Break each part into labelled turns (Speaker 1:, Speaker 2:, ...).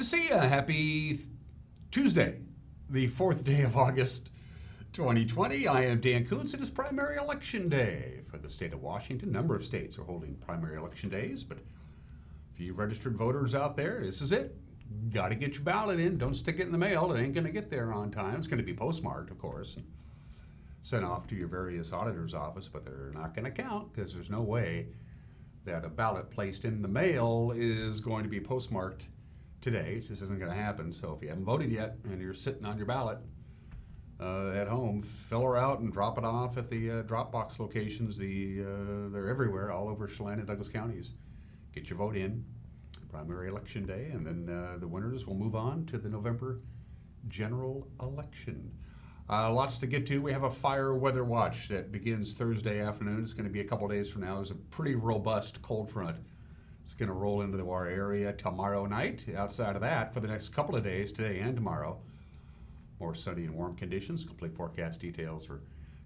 Speaker 1: to see you. Happy Tuesday, the 4th day of August, 2020. I am Dan Kuntz. It is primary election day for the state of Washington. A number of states are holding primary election days, but for you registered voters out there, this is it. Got to get your ballot in. Don't stick it in the mail. It ain't going to get there on time. It's going to be postmarked, of course, and sent off to your various auditor's office, but they're not going to count because there's no way that a ballot placed in the mail is going to be postmarked today. It just isn't going to happen. So if you haven't voted yet and you're sitting on your ballot at home, fill her out and drop it off at the drop box locations. They're everywhere, all over Chelan and Douglas counties. Get your vote in, primary election day, and then the winners will move on to the November general election. Lots to get to. We have a fire weather watch that begins Thursday afternoon. It's going to be a couple days from now. There's a pretty robust cold front. It's going to roll into our area tomorrow night. Outside of that, for the next couple of days, today and tomorrow, more sunny and warm conditions. Complete forecast details are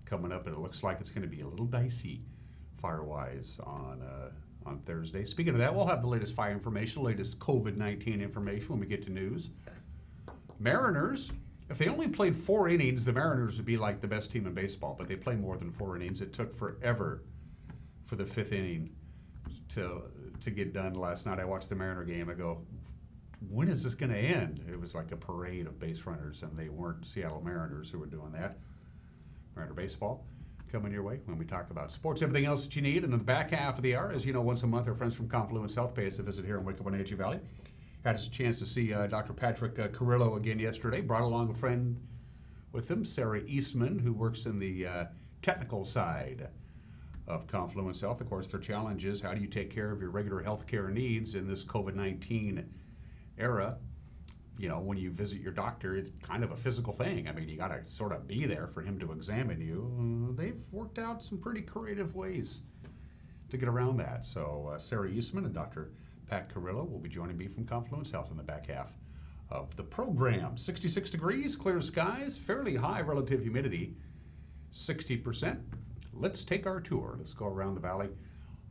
Speaker 1: coming up, and it looks like it's going to be a little dicey fire-wise on Thursday. Speaking of that, we'll have the latest fire information, latest COVID-19 information when we get to news. Mariners, if they only played 4 innings, the Mariners would be like the best team in baseball, but they play more than 4 innings. It took forever for the 5th inning to get done last night. I watched the Mariner game. I go, when is this going to end? It was like a parade of base runners, and they weren't Seattle Mariners who were doing that. Mariner baseball coming your way when we talk about sports, everything else that you need. And in the back half of the hour, as you know, once a month, our friends from Confluence Health pay us a visit here in Wenatchee Valley. Had us a chance to see Dr. Patrick Carrillo again yesterday. Brought along a friend with him, Sara Eastman, who works in the technical side of Confluence Health. Of course, their challenge is how do you take care of your regular health care needs in this COVID-19 era? You know, when you visit your doctor, it's kind of a physical thing. I mean, you got to sort of be there for him to examine you. They've worked out some pretty creative ways to get around that. So Sara Eastman and Dr. Pat Carrillo will be joining me from Confluence Health in the back half of the program. 66 degrees, clear skies, fairly high relative humidity, 60%. Let's take our tour. Let's go around the valley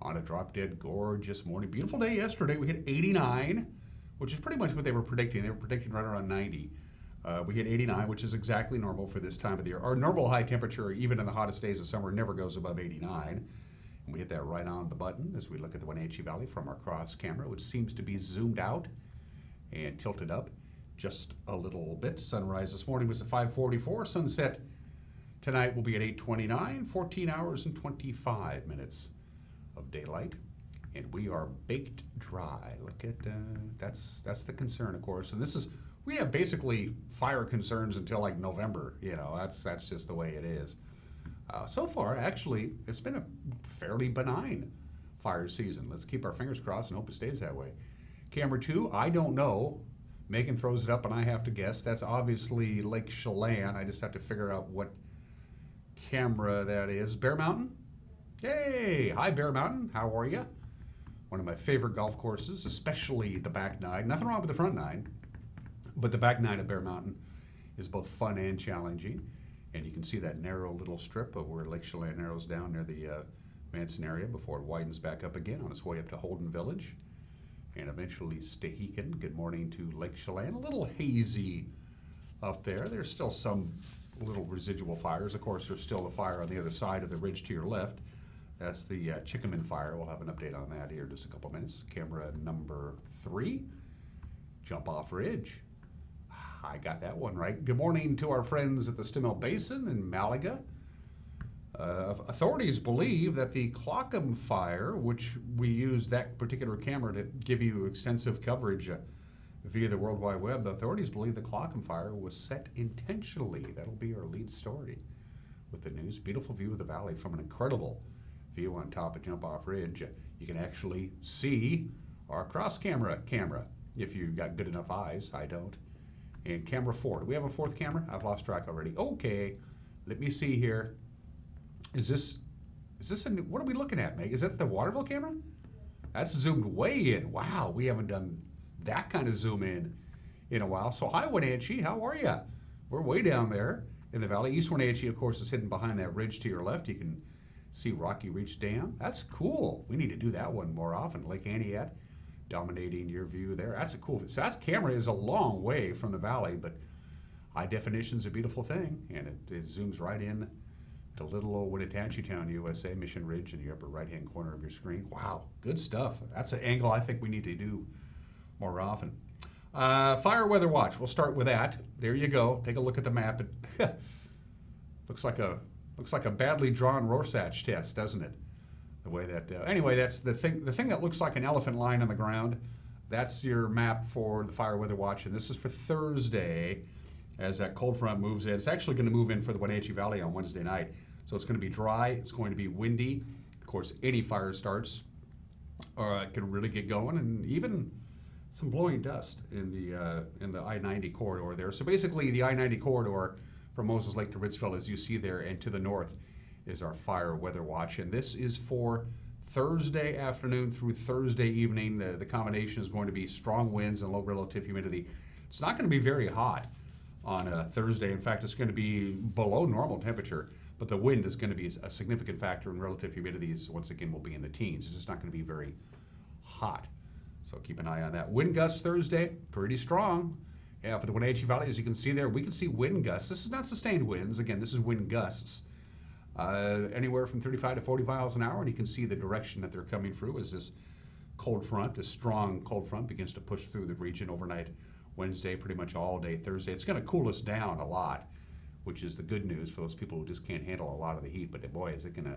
Speaker 1: on a drop-dead gorgeous morning. Beautiful day yesterday. We hit 89, which is pretty much what they were predicting. They were predicting right around 90. We hit 89, which is exactly normal for this time of the year. Our normal high temperature, even in the hottest days of summer, never goes above 89. And we hit that right on the button as we look at the Wenatchee Valley from our cross camera, which seems to be zoomed out and tilted up just a little bit. Sunrise this morning was at 5:44. Sunset tonight will be at 8:29, 14 hours and 25 minutes of daylight. And we are baked dry. Look at, that's the concern, of course. And we have basically fire concerns until like November. You know, that's just the way it is. So far, actually, it's been a fairly benign fire season. Let's keep our fingers crossed and hope it stays that way. Camera 2, I don't know. Megan throws it up and I have to guess. That's obviously Lake Chelan. I just have to figure out what camera that is. Bear Mountain? Hey, hi Bear Mountain, how are you? One of my favorite golf courses, especially the back 9. Nothing wrong with the front 9, but the back 9 of Bear Mountain is both fun and challenging. And you can see that narrow little strip of where Lake Chelan narrows down near the Manson area before it widens back up again on its way up to Holden Village and eventually Stehekin. Good morning to Lake Chelan. A little hazy up there. There's still some little residual fires. Of course, there's still a fire on the other side of the ridge to your left. That's the Chickaman fire. We'll have an update on that here in just a couple minutes. Camera number 3, Jump Off Ridge. I got that one right. Good morning to our friends at the Stimmel Basin in Malaga. Authorities believe that the Clockham fire, which we use that particular camera to give you extensive coverage via the World Wide Web, the authorities believe the Clockham fire was set intentionally. That'll be our lead story with the news. Beautiful view of the valley from an incredible view on top of Jump Off Ridge. You can actually see our cross camera if you got good enough eyes. I don't. And camera 4. Do we have a 4th camera? I've lost track already. Okay, let me see here. Is this what are we looking at, Meg? Is that the Waterville camera? That's zoomed way in. Wow, we haven't done that kind of zoom in a while. So hi, Wenatchee, how are you? We're way down there in the valley. East Wenatchee, of course, is hidden behind that ridge to your left. You can see Rocky Reach Dam. That's cool. We need to do that one more often. Lake Antioch dominating your view there. That's a cool. So that camera is a long way from the valley, but high definition is a beautiful thing, and it zooms right in to little old Wenatchee town, USA, Mission Ridge, in the upper right-hand corner of your screen. Wow, good stuff. That's an angle I think we need to do more often. Fire weather watch. We'll start with that. There you go. Take a look at the map. It looks like a badly drawn Rorschach test, doesn't it? The way that. Anyway, that's the thing. The thing that looks like an elephant line on the ground. That's your map for the fire weather watch, and this is for Thursday. As that cold front moves in, it's actually going to move in for the Wenatchee Valley on Wednesday night. So it's going to be dry. It's going to be windy. Of course, any fire starts can really get going, and even some blowing dust in the I-90 corridor there. So basically, the I-90 corridor from Moses Lake to Ritzville, as you see there, and to the north, is our fire weather watch. And this is for Thursday afternoon through Thursday evening. The combination is going to be strong winds and low relative humidity. It's not going to be very hot on a Thursday. In fact, it's going to be below normal temperature, but the wind is going to be a significant factor, and relative humidity is, once again, will be in the teens. It's just not going to be very hot. So keep an eye on that. Wind gusts Thursday, pretty strong. Yeah, for the Wenatchee Valley, as you can see there, we can see wind gusts. This is not sustained winds. Again, this is wind gusts. Anywhere from 35 to 40 miles an hour, and you can see the direction that they're coming through as this cold front, this strong cold front, begins to push through the region overnight Wednesday, pretty much all day Thursday. It's going to cool us down a lot, which is the good news for those people who just can't handle a lot of the heat. But boy, is it going to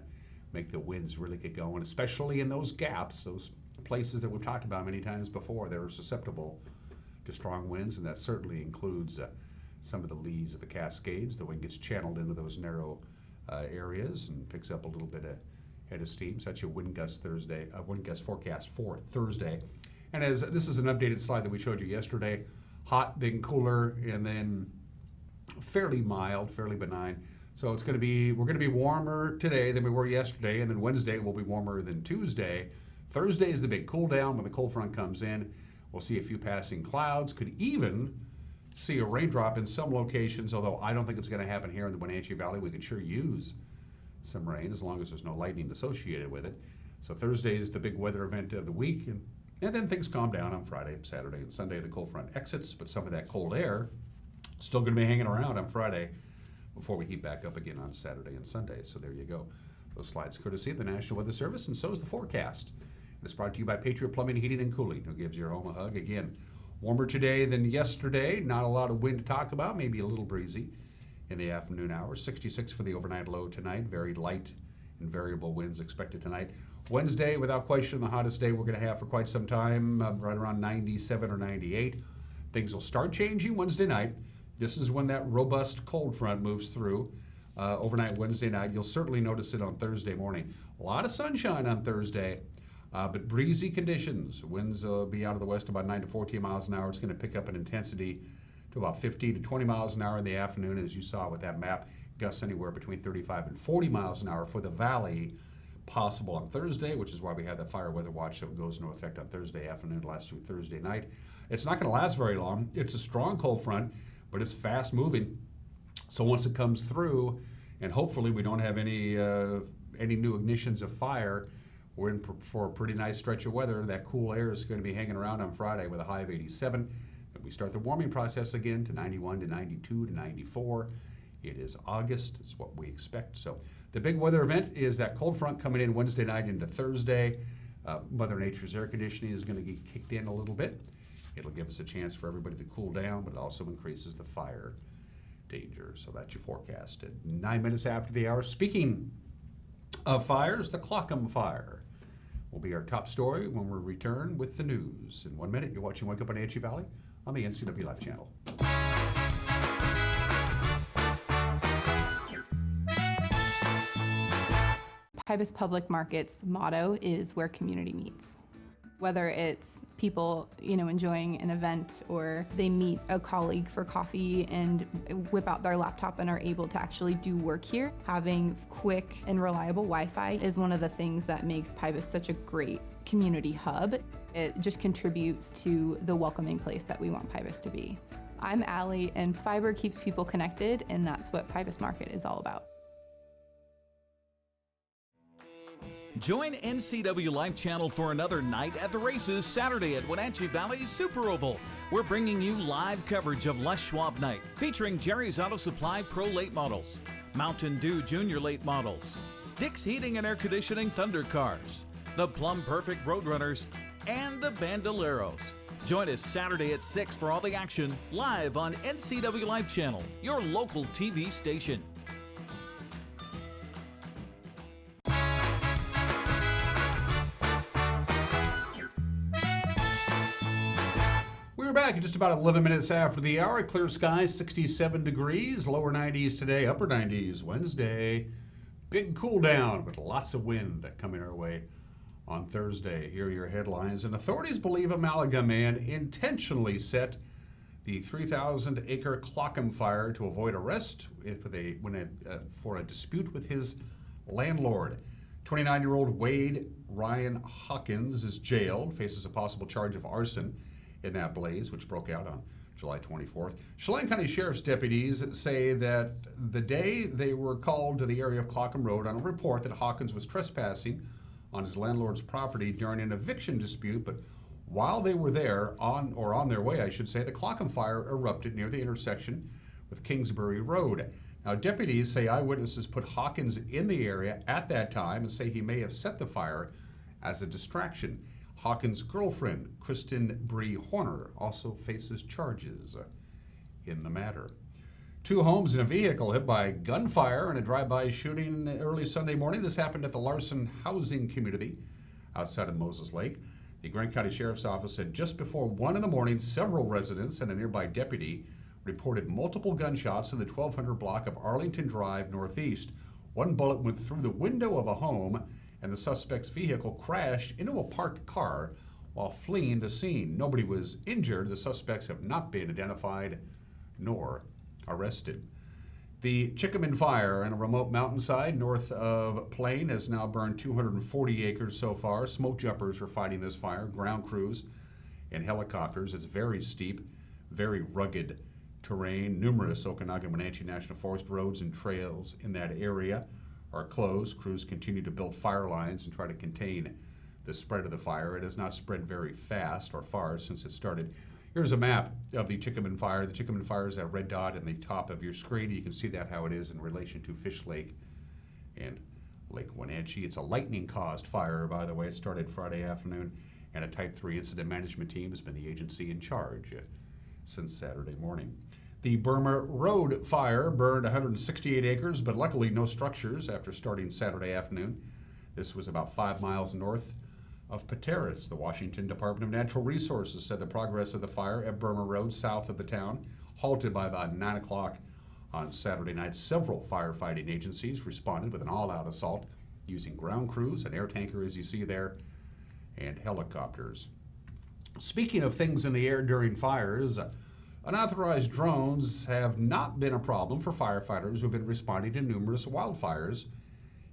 Speaker 1: make the winds really get going, especially in those gaps, those places that we've talked about many times before that are susceptible to strong winds, and that certainly includes some of the lees of the Cascades. The wind gets channeled into those narrow areas and picks up a little bit of head of steam. So that's your wind gust forecast for Thursday. And as this is an updated slide that we showed you yesterday, hot, then cooler, and then fairly mild, fairly benign. So it's going to be, we're going to be warmer today than we were yesterday, and then Wednesday will be warmer than Tuesday. Thursday is the big cool down when the cold front comes in. We'll see a few passing clouds, could even see a raindrop in some locations, although I don't think it's going to happen here in the Wenatchee Valley. We could sure use some rain as long as there's no lightning associated with it. So Thursday is the big weather event of the week, and then things calm down on Friday, Saturday, and Sunday. The cold front exits, but some of that cold air still going to be hanging around on Friday before we heat back up again on Saturday and Sunday. So there you go. Those slides courtesy of the National Weather Service, and so is the forecast. It's brought to you by Patriot Plumbing, Heating, and Cooling, who gives your home a hug. Again, warmer today than yesterday. Not a lot of wind to talk about, maybe a little breezy in the afternoon hours. 66 for the overnight low tonight. Very light and variable winds expected tonight. Wednesday, without question, the hottest day we're going to have for quite some time, right around 97 or 98. Things will start changing Wednesday night. This is when that robust cold front moves through overnight Wednesday night. You'll certainly notice it on Thursday morning. A lot of sunshine on Thursday, but breezy conditions. Winds will be out of the west about 9 to 14 miles an hour. It's going to pick up in intensity to about 15 to 20 miles an hour in the afternoon, as you saw with that map. Gusts anywhere between 35 and 40 miles an hour for the valley possible on Thursday, which is why we have that fire weather watch that goes into effect on Thursday afternoon, lasts through Thursday night. It's not going to last very long. It's a strong cold front, but it's fast moving. So once it comes through, and hopefully we don't have any new ignitions of fire, we're in for a pretty nice stretch of weather. That cool air is going to be hanging around on Friday with a high of 87. Then we start the warming process again to 91 to 92 to 94. It is August, is what we expect. So the big weather event is that cold front coming in Wednesday night into Thursday. Mother Nature's air conditioning is going to get kicked in a little bit. It'll give us a chance for everybody to cool down, but it also increases the fire danger. So that's your forecast at 9 minutes after the hour. Speaking of fires, the Clockham fire will be our top story when we return with the news. In 1 minute, you're watching Wake Up Wenatchee Valley on the NCW Live channel.
Speaker 2: Pybus Public Market's motto is where community meets. Whether it's people, enjoying an event, or they meet a colleague for coffee and whip out their laptop and are able to actually do work here, having quick and reliable Wi-Fi is one of the things that makes Pybus such a great community hub. It just contributes to the welcoming place that we want Pybus to be. I'm Allie, and fiber keeps people connected, and that's what Pybus Market is all about.
Speaker 3: Join NCW Live Channel for another night at the races Saturday at Wenatchee Valley Super Oval. We're bringing you live coverage of Les Schwab Night, featuring Jerry's Auto Supply Pro Late Models, Mountain Dew Junior Late Models, Dick's Heating and Air Conditioning Thunder Cars, the Plum Perfect Roadrunners, and the Bandoleros. Join us Saturday at 6 for all the action, live on NCW Live Channel, your local TV station.
Speaker 1: We're back in just about 11 minutes after the hour. Clear skies, 67 degrees, lower 90s today, upper 90s Wednesday. Big cool down, but lots of wind coming our way on Thursday. Here are your headlines. And authorities believe a Malaga man intentionally set the 3,000-acre Clockham fire to avoid arrest for a dispute with his landlord. 29-year-old Wade Ryan Hawkins is jailed, faces a possible charge of arson in that blaze, which broke out on July 24th. Chelan County Sheriff's deputies say that the day they were called to the area of Clockham Road on a report that Hawkins was trespassing on his landlord's property during an eviction dispute, but while they were there, on their way, I should say, the Clockham fire erupted near the intersection with Kingsbury Road. Now, deputies say eyewitnesses put Hawkins in the area at that time and say he may have set the fire as a distraction. Hawkins' girlfriend, Kristen Bree Horner, also faces charges in the matter. 2 homes and a vehicle hit by gunfire in a drive-by shooting early Sunday morning. This happened at the Larson housing community outside of Moses Lake. The Grant County Sheriff's Office said just before 1 in the morning, several residents and a nearby deputy reported multiple gunshots in the 1200 block of Arlington Drive Northeast. One bullet went through the window of a home, and the suspect's vehicle crashed into a parked car while fleeing the scene. Nobody was injured. The suspects have not been identified nor arrested. The Chickaman fire in a remote mountainside north of Plain has now burned 240 acres so far. Smoke jumpers are fighting this fire, ground crews and helicopters. It's very steep, very rugged terrain. Numerous Okanagan-Wenatchee National Forest roads and trails in that area are closed. Crews continue to build fire lines and try to contain the spread of the fire. It has not spread very fast or far since it started. Here's a map of the Chickaman fire. The Chickaman fire is that red dot in the top of your screen. You can see that how it is in relation to Fish Lake and Lake Wenatchee. It's a lightning-caused fire, by the way. It started Friday afternoon, and a Type 3 incident management team has been the agency in charge since Saturday morning. The Burma Road fire burned 168 acres, but luckily no structures after starting Saturday afternoon. This was about 5 miles north of Pateros. The Washington Department of Natural Resources said the progress of the fire at Burma Road south of the town halted by about 9 o'clock on Saturday night. Several firefighting agencies responded with an all-out assault using ground crews, an air tanker as you see there, and helicopters. Speaking of things in the air during fires, unauthorized drones have not been a problem for firefighters who have been responding to numerous wildfires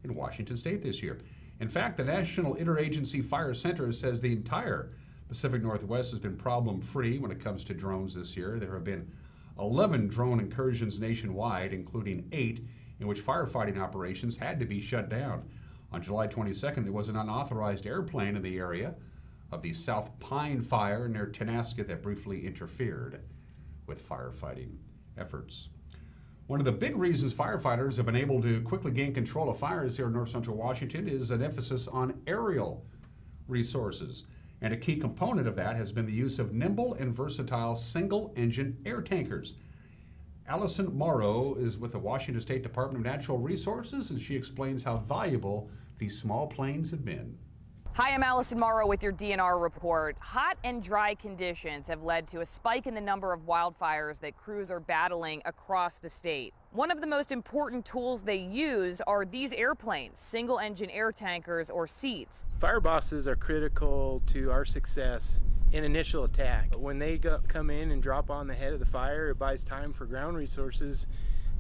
Speaker 1: in Washington state this year. In fact, the National Interagency Fire Center says the entire Pacific Northwest has been problem-free when it comes to drones this year. There have been 11 drone incursions nationwide, including 8 in which firefighting operations had to be shut down. On July 22nd, there was an unauthorized airplane in the area of the South Pine fire near Tenasket that briefly interfered with firefighting efforts. One of the big reasons firefighters have been able to quickly gain control of fires here in north central Washington is an emphasis on aerial resources. And a key component of that has been the use of nimble and versatile single-engine air tankers. Allison Morrow is with the Washington State Department of Natural Resources, and she explains how valuable these small planes have been.
Speaker 4: Hi, I'm Allison Morrow with your DNR report. Hot and dry conditions have led to a spike in the number of wildfires that crews are battling across the state. One of the most important tools they use are these airplanes, single-engine air tankers or seats.
Speaker 5: Fire bosses are critical to our success in initial attack. When they come in and drop on the head of the fire, it buys time for ground resources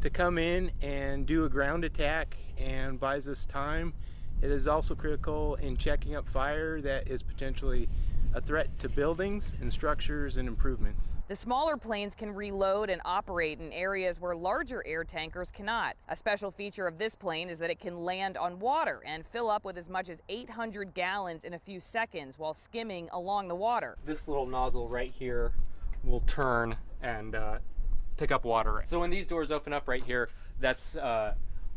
Speaker 5: to come in and do a ground attack and buys us time. It is also critical in checking up fire that is potentially a threat to buildings and structures and improvements.
Speaker 4: The smaller planes can reload and operate in areas where larger air tankers cannot. A special feature of this plane is that it can land on water and fill up with as much as 800 gallons in a few seconds while skimming along the water.
Speaker 6: This little nozzle right here will turn and pick up water. So when these doors open up right here, that's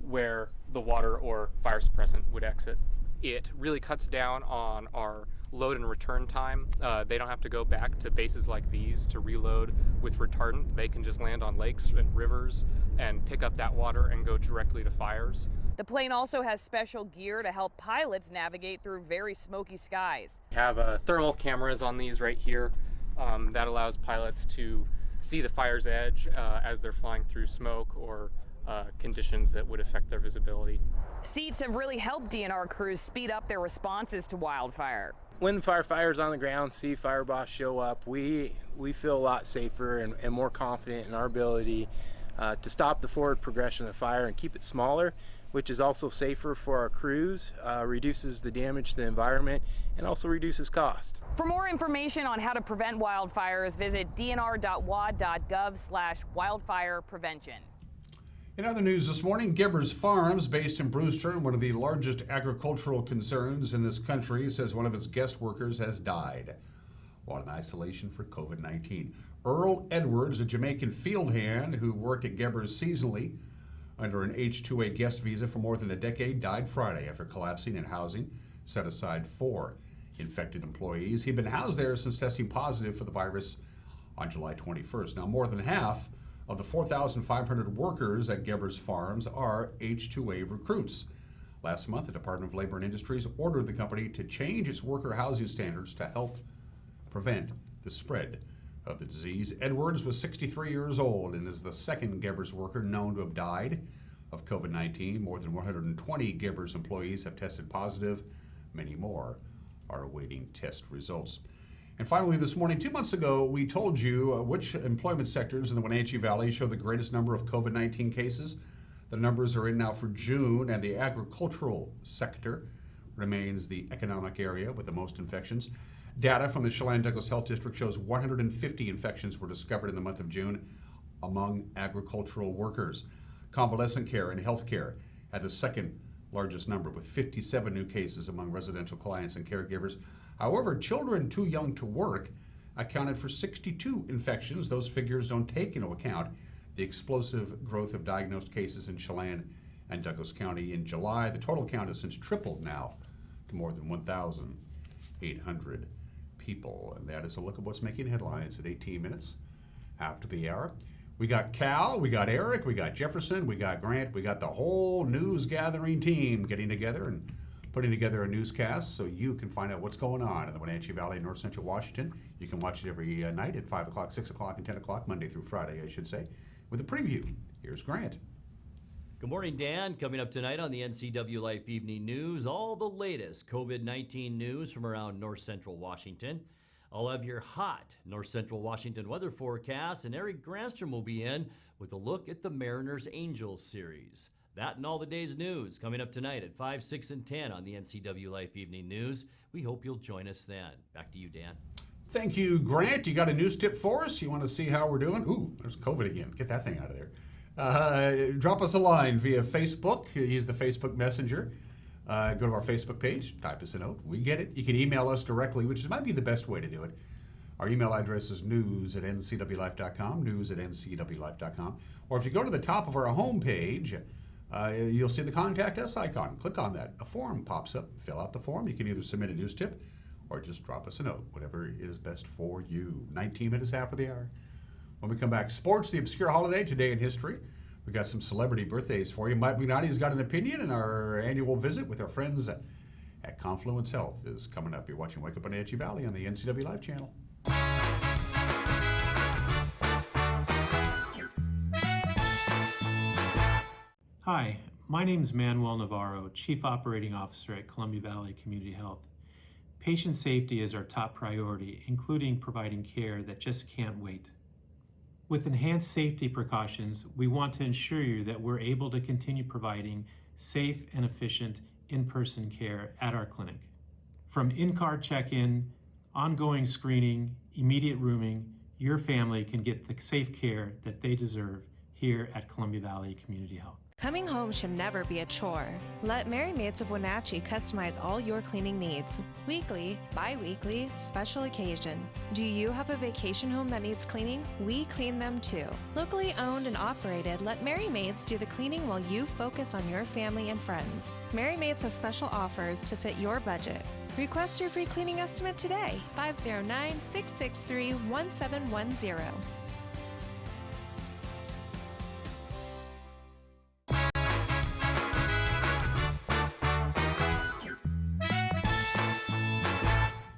Speaker 6: where the water or fire suppressant would exit. It really cuts down on our load and return time. They don't have to go back to bases like these to reload with retardant. They can just land on lakes and rivers and pick up that water and go directly to fires.
Speaker 4: The plane also has special gear to help pilots navigate through very smoky skies.
Speaker 6: We have thermal cameras on these right here. That allows pilots to see the fire's edge as they're flying through smoke or conditions that would affect their visibility.
Speaker 4: Seats have really helped DNR crews speed up their responses to wildfire.
Speaker 5: When the firefighters on the ground see fire boss show up, we feel a lot safer and more confident in our ability to stop the forward progression of the fire and keep it smaller, which is also safer for our crews, reduces the damage to the environment, and also reduces cost.
Speaker 4: For more information on how to prevent wildfires, visit dnr.wa.gov/wildfire prevention.
Speaker 1: In other news this morning, Gebbers Farms, based in Brewster, one of the largest agricultural concerns in this country, says one of its guest workers has died while in isolation for COVID-19. Earl Edwards, a Jamaican field hand who worked at Gebbers seasonally under an H-2A guest visa for more than a decade, died Friday after collapsing in housing set aside for infected employees. He'd been housed there since testing positive for the virus on July 21st. Now, more than half of the 4,500 workers at Gebbers Farms are H-2A recruits. Last month, the Department of Labor and Industries ordered the company to change its worker housing standards to help prevent the spread of the disease. Edwards was 63 years old and is the second Gebbers worker known to have died of COVID-19. More than 120 Gebbers employees have tested positive. Many more are awaiting test results. And finally, this morning, 2 months ago, we told you which employment sectors in the Wenatchee Valley show the greatest number of COVID-19 cases. The numbers are in now for June, and the agricultural sector remains the economic area with the most infections. Data from the Chelan Douglas Health District shows 150 infections were discovered in the month of June among agricultural workers. Convalescent care and healthcare had the second largest number, with 57 new cases among residential clients and caregivers. However, children too young to work accounted for 62 infections. Those figures don't take into account the explosive growth of diagnosed cases in Chelan and Douglas County. In July, the total count has since tripled now to more than 1,800 people. And that is a look at what's making headlines at 18 minutes after the hour. We got Cal, we got Eric, we got Jefferson, we got Grant, we got the whole news gathering team getting together and putting together a newscast so you can find out what's going on in the Wenatchee Valley in north central Washington. You can watch it every night at 5 o'clock, 6 o'clock, and 10 o'clock, Monday through Friday, I should say, with a preview. Here's Grant.
Speaker 7: Good morning, Dan. Coming up tonight on the NCW Life Evening News, all the latest COVID-19 news from around north central Washington. I'll have your hot north central Washington weather forecast, and Eric Granstrom will be in with a look at the Mariners Angels series. That and all the day's news coming up tonight at 5, 6, and 10 on the NCW Life Evening News. We hope you'll join us then. Back to you, Dan.
Speaker 1: Thank you, Grant. You got a news tip for us? You want to see how we're doing? Ooh, there's COVID again. Get that thing out of there. Drop us a line via Facebook. Use the Facebook Messenger. Go to our Facebook page, type us a note. We get it. You can email us directly, which might be the best way to do it. Our email address is news@ncwlife.com, news@ncwlife.com. Or if you go to the top of our homepage, you'll see the Contact Us icon. Click on that. A form pops up. Fill out the form. You can either submit a news tip or just drop us a note, whatever is best for you. 19 minutes after the hour. When we come back, sports, the obscure holiday, today in history. We got some celebrity birthdays for you. Mike McNally's got an opinion, and our annual visit with our friends at Confluence Health is coming up. You're watching Wake Up Wenatchee Valley on the NCW Live channel.
Speaker 8: Hi, my name is Manuel Navarro, Chief Operating Officer at Columbia Valley Community Health. Patient safety is our top priority, including providing care that just can't wait. With enhanced safety precautions, we want to ensure you that we're able to continue providing safe and efficient in-person care at our clinic. From in-car check-in, ongoing screening, immediate rooming, your family can get the safe care that they deserve here at Columbia Valley Community Health.
Speaker 9: Coming home should never be a chore. Let Merry Maids of Wenatchee customize all your cleaning needs. Weekly, bi-weekly, special occasion. Do you have a vacation home that needs cleaning? We clean them too. Locally owned and operated, let Merry Maids do the cleaning while you focus on your family and friends. Merry Maids has special offers to fit your budget. Request your free cleaning estimate today, 509-663-1710.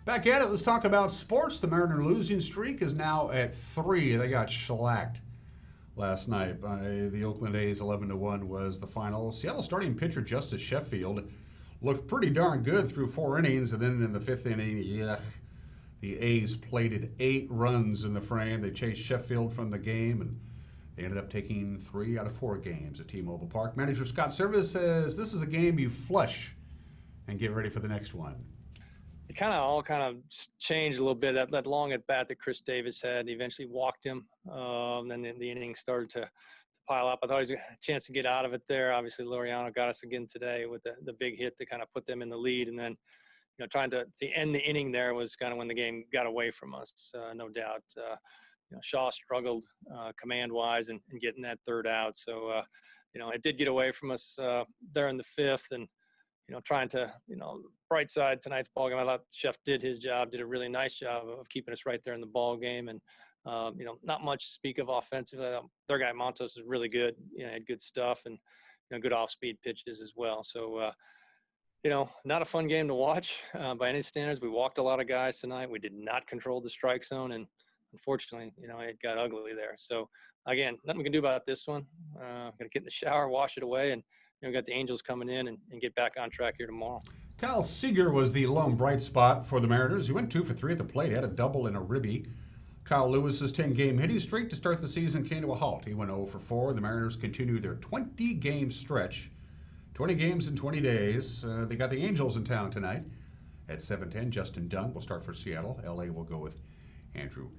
Speaker 1: Back at it, let's talk about sports. The Mariner losing streak is now at 3. They got shellacked last night by the Oakland A's. 11-1 was the final. Seattle starting pitcher Justice Sheffield looked pretty darn good through 4 innings, and then in the 5th inning, the A's plated 8 runs in the frame. They chased Sheffield from the game, and they ended up taking 3 out of 4 games at T-Mobile Park. Manager Scott Service says this is a game you flush and get ready for the next one.
Speaker 10: It all changed a little bit. That long at bat that Chris Davis had, he eventually walked him. Then the inning started to pile up. I thought he was a chance to get out of it there. Obviously, Laureano got us again today with the big hit to kind of put them in the lead. And then, trying to end the inning there was kind of when the game got away from us, no doubt. Shaw struggled command-wise and getting that 3rd out. So, it did get away from us there in the 5th. And, trying to, bright side tonight's ball game. I thought Chef did his job, did a really nice job of keeping us right there in the ball game. And, not much to speak of offensively. Their guy Montos is really good, had good stuff and, good off-speed pitches as well. So, not a fun game to watch by any standards. We walked a lot of guys tonight. We did not control the strike zone. And unfortunately, it got ugly there. So, again, nothing we can do about this one. Going to get in the shower, wash it away, and we got the Angels coming in and get back on track here tomorrow.
Speaker 1: Kyle Seager was the lone bright spot for the Mariners. He went 2 for 3 at the plate, had a double and a ribby. Kyle Lewis's 10-game hitting streak to start the season came to a halt. He went 0 for 4. The Mariners continue their 20-game stretch. 20 games in 20 days. They got the Angels in town tonight at 7:10. Justin Dunn will start for Seattle. L.A. will go with Andrew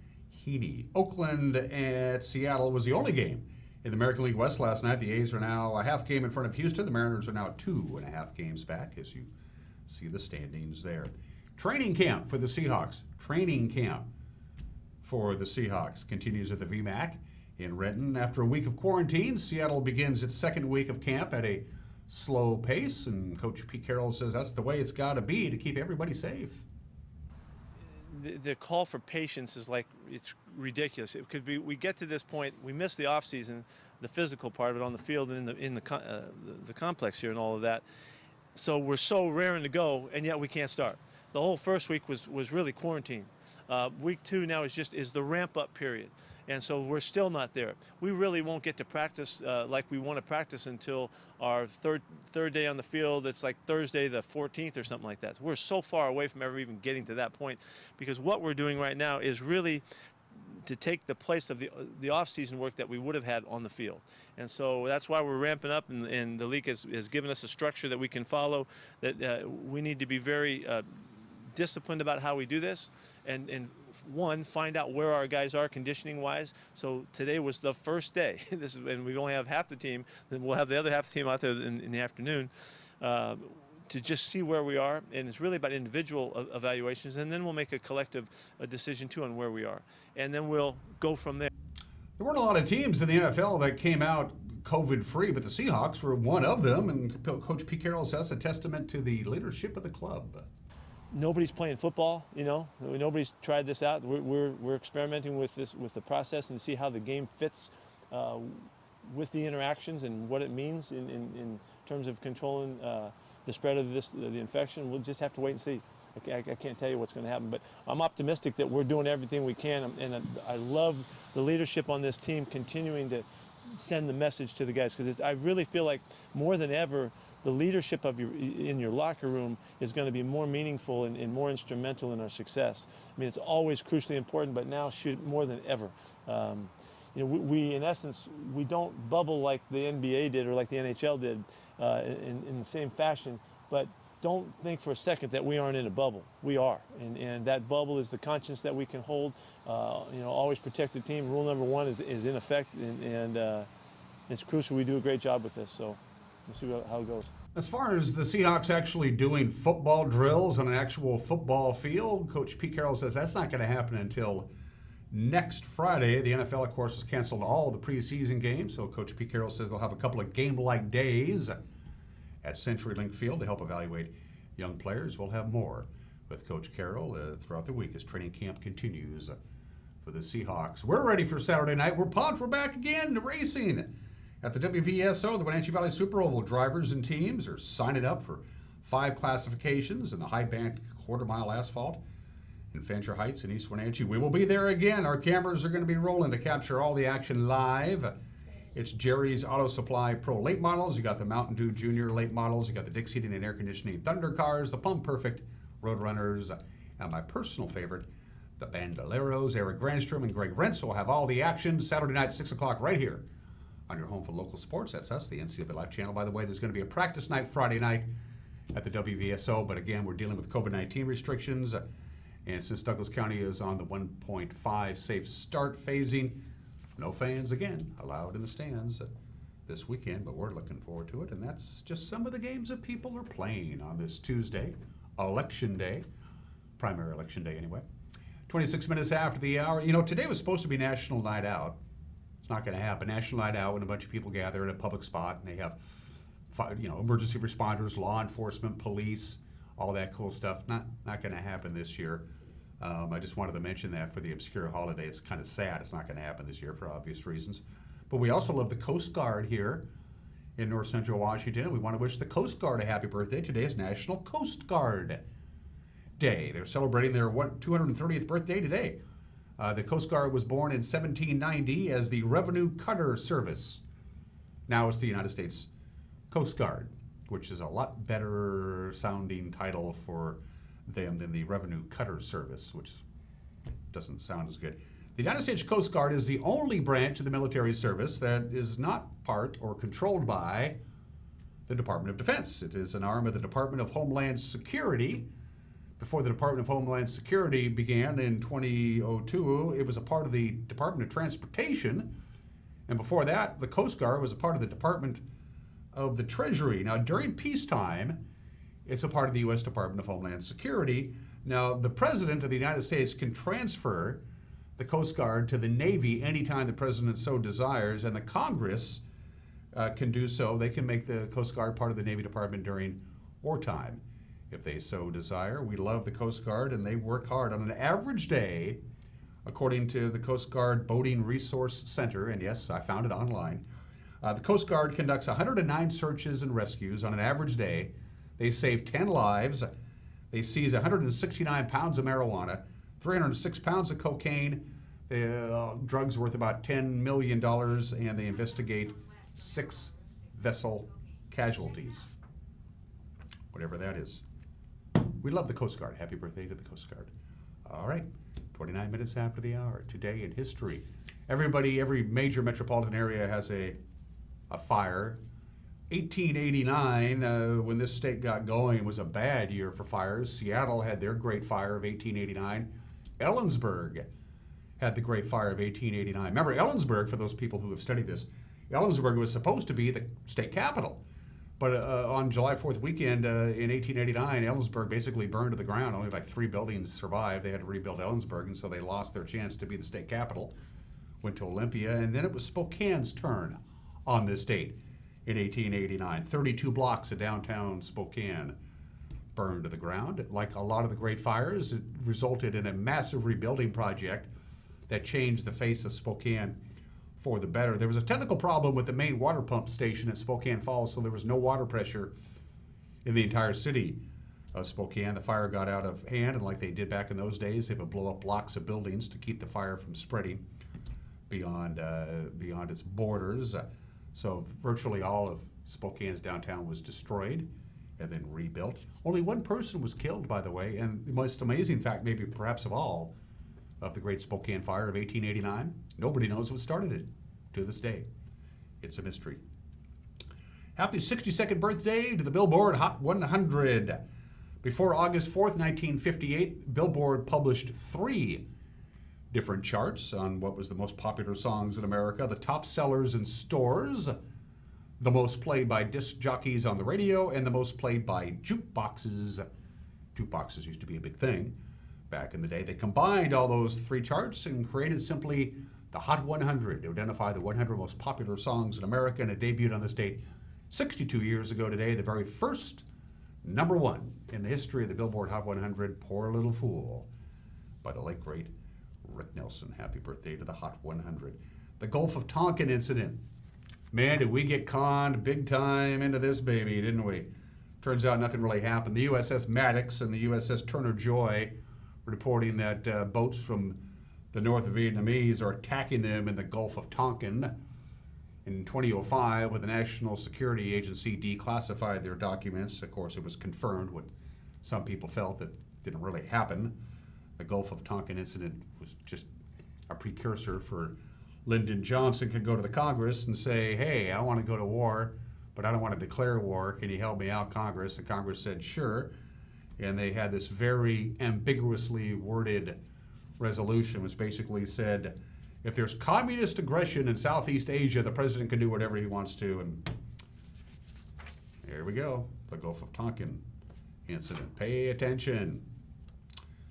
Speaker 1: Heaney. Oakland at Seattle was the only game in the American League West last night. The A's are now a half game in front of Houston. The Mariners are now 2.5 games back, as you see the standings there. Training camp for the Seahawks. Continues at the VMAC in Renton. After a week of quarantine, Seattle begins its 2nd week of camp at a slow pace, and Coach Pete Carroll says that's the way it's got to be to keep everybody safe.
Speaker 11: The call for patience is it's ridiculous. It could be we get to this point, we miss the off season, the physical part of it on the field and in the complex here and all of that. So we're so raring to go, and yet we can't start. The whole first week was really quarantine. Week 2 now is the ramp up period, and so we're still not there. We really won't get to practice like we want to practice until our third day on the field. It's like Thursday the 14th or something like that. So we're so far away from ever even getting to that point, because what we're doing right now is really to take the place of the off-season work that we would have had on the field. And so that's why we're ramping up, and the league has given us a structure that we can follow, that we need to be very disciplined about how we do this, and find out where our guys are conditioning-wise. So today was the first day. And we only have half the team. Then we'll have the other half the team out there in the afternoon to just see where we are. And it's really about individual evaluations, and then we'll make a collective decision too on where we are, and then we'll go from there.
Speaker 1: There weren't a lot of teams in the NFL that came out COVID-free, but the Seahawks were one of them, and Coach Pete Carroll says a testament to the leadership of the club.
Speaker 11: Nobody's playing football, Nobody's tried this out. We're experimenting with the process, and see how the game fits with the interactions and what it means in terms of controlling the spread of the infection. We'll just have to wait and see. I can't tell you what's going to happen, but I'm optimistic that we're doing everything we can, and I love the leadership on this team continuing to send the message to the guys, because I really feel like more than ever the leadership in your locker room is going to be more meaningful and more instrumental in our success. I mean, it's always crucially important, but now more than ever. We in essence, we don't bubble like the NBA did or like the NHL did in the same fashion, but don't think for a second that we aren't in a bubble. We are, and that bubble is the conscience that we can hold. Always protect the team. Rule number one is in effect, and it's crucial we do a great job with this. So we'll see how it goes.
Speaker 1: As far as the Seahawks actually doing football drills on an actual football field, Coach Pete Carroll says that's not going to happen until next Friday. The NFL, of course, has canceled all the preseason games, so Coach Pete Carroll says they'll have a couple of game-like days at CenturyLink Field to help evaluate young players. We'll have more with Coach Carroll throughout the week as training camp continues for the Seahawks. We're ready for Saturday night. We're pumped. We're back again to racing at the WVSO, the Wenatchee Valley Super Oval. Drivers and teams are signing up for 5 classifications in the high bank quarter-mile asphalt in Fancher Heights in East Wenatchee. We will be there again. Our cameras are going to be rolling to capture all the action live. It's Jerry's Auto Supply Pro late models. You got the Mountain Dew Junior late models. You got the Dix Heating and Air Conditioning Thunder Cars, the Plum Perfect Road Runners, and my personal favorite, the Bandoleros. Eric Grandstrom and Greg Rentz will have all the action Saturday night, 6 o'clock, right here on your home for local sports. That's us, the NCAA Live channel. By the way, there's going to be a practice night Friday night at the WVSO, but again, we're dealing with COVID-19 restrictions. And since Douglas County is on the 1.5 safe start phasing, no fans, again, allowed in the stands this weekend, but we're looking forward to it. And that's just some of the games that people are playing on this Tuesday, Election Day, primary election day anyway. 26 minutes after the hour. You know, today was supposed to be National Night Out. It's not going to happen. National Night Out when a bunch of people gather in a public spot and they have, emergency responders, law enforcement, police, all that cool stuff. Not going to happen this year. I just wanted to mention that for the obscure holiday. It's kind of sad. It's not going to happen this year for obvious reasons. But we also love the Coast Guard here in North Central Washington. And we want to wish the Coast Guard a happy birthday. Today is National Coast Guard Day. They're celebrating their 230th birthday today. The Coast Guard was born in 1790 as the Revenue Cutter Service. Now it's the United States Coast Guard, which is a lot better sounding title for them than the Revenue Cutter Service, which doesn't sound as good. The United States Coast Guard is the only branch of the military service that is not part or controlled by the Department of Defense. It is an arm of the Department of Homeland Security. Before the Department of Homeland Security began in 2002, it was a part of the Department of Transportation. And before that, the Coast Guard was a part of the Department of the Treasury. Now, during peacetime, it's a part of the U.S. Department of Homeland Security. Now, the President of the United States can transfer the Coast Guard to the Navy anytime the President so desires, and the Congress can do so. They can make the Coast Guard part of the Navy Department during wartime, if they so desire. We love the Coast Guard, and they work hard. On an average day, according to the Coast Guard Boating Resource Center, and yes, I found it online, the Coast Guard conducts 109 searches and rescues on an average day. They save 10 lives. They seize 169 pounds of marijuana, 306 pounds of cocaine, drugs worth about $10 million, and they investigate 6 vessel casualties, whatever that is. We love the Coast Guard. Happy birthday to the Coast Guard. All right, 29 minutes after the hour. Today in history. Every major metropolitan area has a fire. 1889, when this state got going, was a bad year for fires. Seattle had their Great Fire of 1889. Ellensburg had the Great Fire of 1889. Remember, Ellensburg, for those people who have studied this, Ellensburg was supposed to be the state capital. But on July 4th weekend in 1889, Ellensburg basically burned to the ground. Only like 3 buildings survived. They had to rebuild Ellensburg, and so they lost their chance to be the state capital. Went to Olympia, and then it was Spokane's turn on this date in 1889. 32 blocks of downtown Spokane burned to the ground. Like a lot of the great fires, it resulted in a massive rebuilding project that changed the face of Spokane for the better. There was a technical problem with the main water pump station at Spokane Falls, so there was no water pressure in the entire city of Spokane. The fire got out of hand, and like they did back in those days, they would blow up blocks of buildings to keep the fire from spreading beyond its borders. So virtually all of Spokane's downtown was destroyed and then rebuilt. Only one person was killed, by the way, and the most amazing fact, maybe perhaps of all, of the Great Spokane Fire of 1889, nobody knows what started it to this day. It's a mystery. Happy 62nd birthday to the Billboard Hot 100. Before August 4th, 1958, Billboard published 3 different charts on what was the most popular songs in America, the top sellers in stores, the most played by disc jockeys on the radio, and the most played by jukeboxes. Jukeboxes used to be a big thing back in the day. They combined all those 3 charts and created simply the Hot 100 to identify the 100 most popular songs in America, and it debuted on this date 62 years ago today, the very first number 1 in the history of the Billboard Hot 100, Poor Little Fool, by the late, great Rick Nelson. Happy birthday to the Hot 100. The Gulf of Tonkin incident. Man, did we get conned big time into this baby, didn't we? Turns out nothing really happened. The USS Maddox and the USS Turner Joy reporting that boats from the North Vietnamese are attacking them in the Gulf of Tonkin. In 2005, when the National Security Agency declassified their documents, of course, it was confirmed what some people felt that didn't really happen. The Gulf of Tonkin incident was just a precursor for Lyndon Johnson could go to the Congress and say, hey, I want to go to war, but I don't want to declare war. Can you help me out, Congress? And Congress said, sure. And they had this very ambiguously worded resolution, which basically said, if there's communist aggression in Southeast Asia, the president can do whatever he wants to. And here we go, the Gulf of Tonkin incident. Pay attention.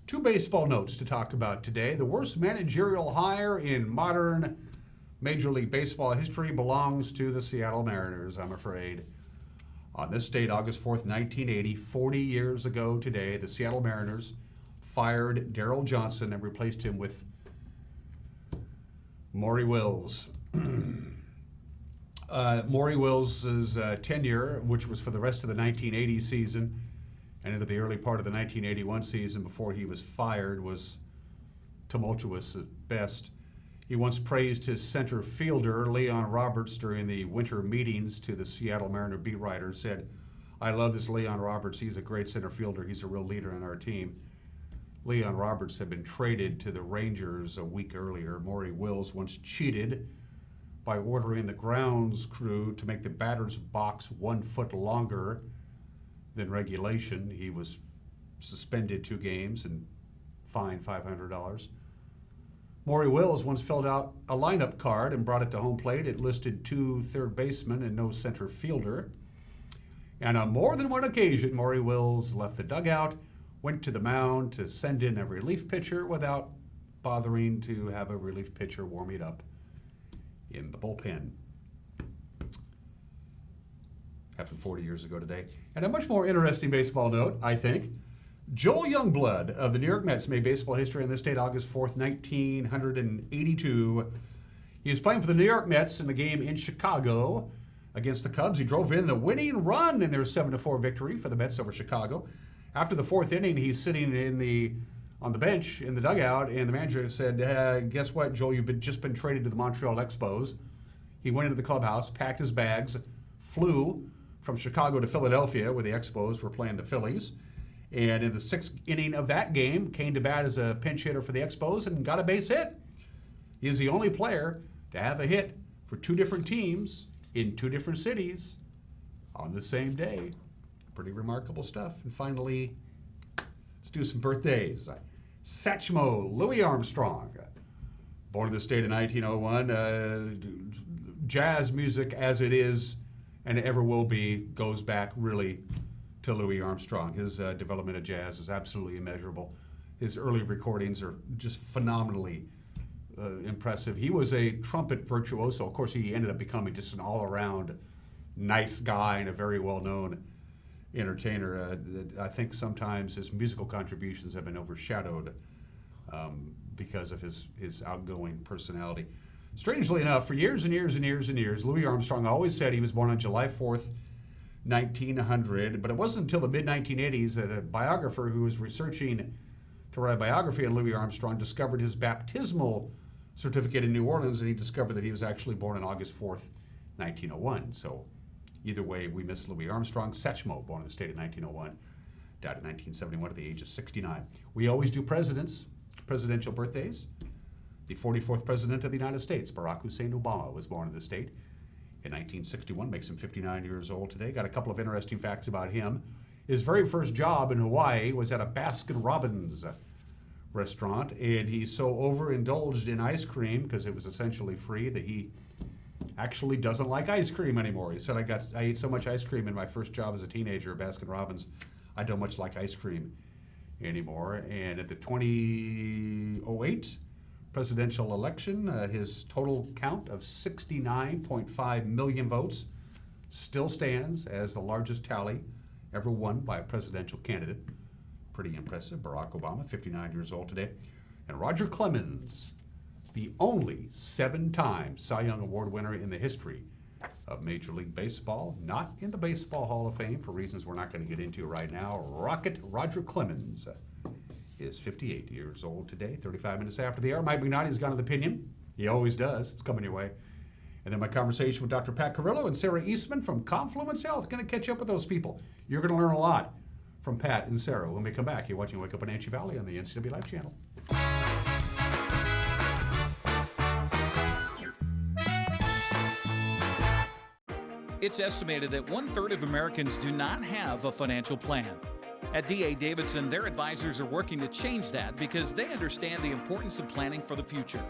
Speaker 1: 2 baseball notes to talk about today. The worst managerial hire in modern Major League Baseball history belongs to the Seattle Mariners, I'm afraid. On this date, August 4th, 1980, 40 years ago today, the Seattle Mariners fired Darrell Johnson and replaced him with Maury Wills. Maury Wills' tenure, which was for the rest of the 1980 season and into the early part of the 1981 season before he was fired, was tumultuous at best. He once praised his center fielder, Leon Roberts, during the winter meetings to the Seattle Mariner beat writer, said, I love this Leon Roberts. He's a great center fielder. He's a real leader on our team. Leon Roberts had been traded to the Rangers a week earlier. Maury Wills once cheated by ordering the grounds crew to make the batter's box 1 foot longer than regulation. He was suspended 2 games and fined $500. Maury Wills once filled out a lineup card and brought it to home plate. It listed 2 third basemen and no center fielder. And on more than one occasion, Maury Wills left the dugout, went to the mound to send in a relief pitcher without bothering to have a relief pitcher warm it up in the bullpen. Happened 40 years ago today. And a much more interesting baseball note, I think. Joel Youngblood of the New York Mets made baseball history on this date, August 4th, 1982. He was playing for the New York Mets in a game in Chicago against the Cubs. He drove in the winning run in their 7-4 victory for the Mets over Chicago. After the 4th inning, he's sitting on the bench in the dugout, and the manager said, guess what, Joel, you've just been traded to the Montreal Expos. He went into the clubhouse, packed his bags, flew from Chicago to Philadelphia, where the Expos were playing the Phillies. And in the 6th inning of that game, came to bat as a pinch hitter for the Expos and got a base hit. He is the only player to have a hit for 2 different teams in 2 different cities on the same day. Pretty remarkable stuff. And finally, let's do some birthdays. Satchmo Louis Armstrong, born in the state in 1901. Jazz music as it is and ever will be goes back really to Louis Armstrong. His development of jazz is absolutely immeasurable. His early recordings are just phenomenally impressive. He was a trumpet virtuoso. Of course, he ended up becoming just an all-around nice guy and a very well-known entertainer. I think sometimes his musical contributions have been overshadowed because of his outgoing personality. Strangely enough, for years and years and years and years, Louis Armstrong always said he was born on July 4th, 1900, but it wasn't until the mid-1980s that a biographer who was researching to write a biography on Louis Armstrong discovered his baptismal certificate in New Orleans, and he discovered that he was actually born on August 4th, 1901. So either way, we miss Louis Armstrong. Satchmo, born in the state of 1901, died in 1971 at the age of 69. We always do presidential birthdays. The 44th President of the United States, Barack Hussein Obama, was born in the state in 1961, makes him 59 years old today. Got a couple of interesting facts about him. His very first job in Hawaii was at a Baskin-Robbins restaurant, and he so overindulged in ice cream because it was essentially free that he actually doesn't like ice cream anymore. He said, I ate so much ice cream in my first job as a teenager at Baskin-Robbins, I don't much like ice cream anymore. And at the 2008 presidential election, his total count of 69.5 million votes still stands as the largest tally ever won by a presidential candidate. Pretty impressive. Barack Obama, 59 years old today. And Roger Clemens, the only 7-time Cy Young Award winner in the history of Major League Baseball, not in the Baseball Hall of Fame for reasons we're not going to get into right now. Roger Clemens is 58 years old today, 35 minutes after the hour. Mike McNally's got an opinion. He always does. It's coming your way. And then my conversation with Dr. Pat Carrillo and Sara Eastman from Confluence Health. Going to catch up with those people. You're going to learn a lot from Pat and Sara when we come back. You're watching Wake Up Wenatchee Valley on the NCW Live channel.
Speaker 3: It's estimated that 1/3 of Americans do not have a financial plan. At D.A. Davidson, their advisors are working to change that because they understand the importance of planning for the future.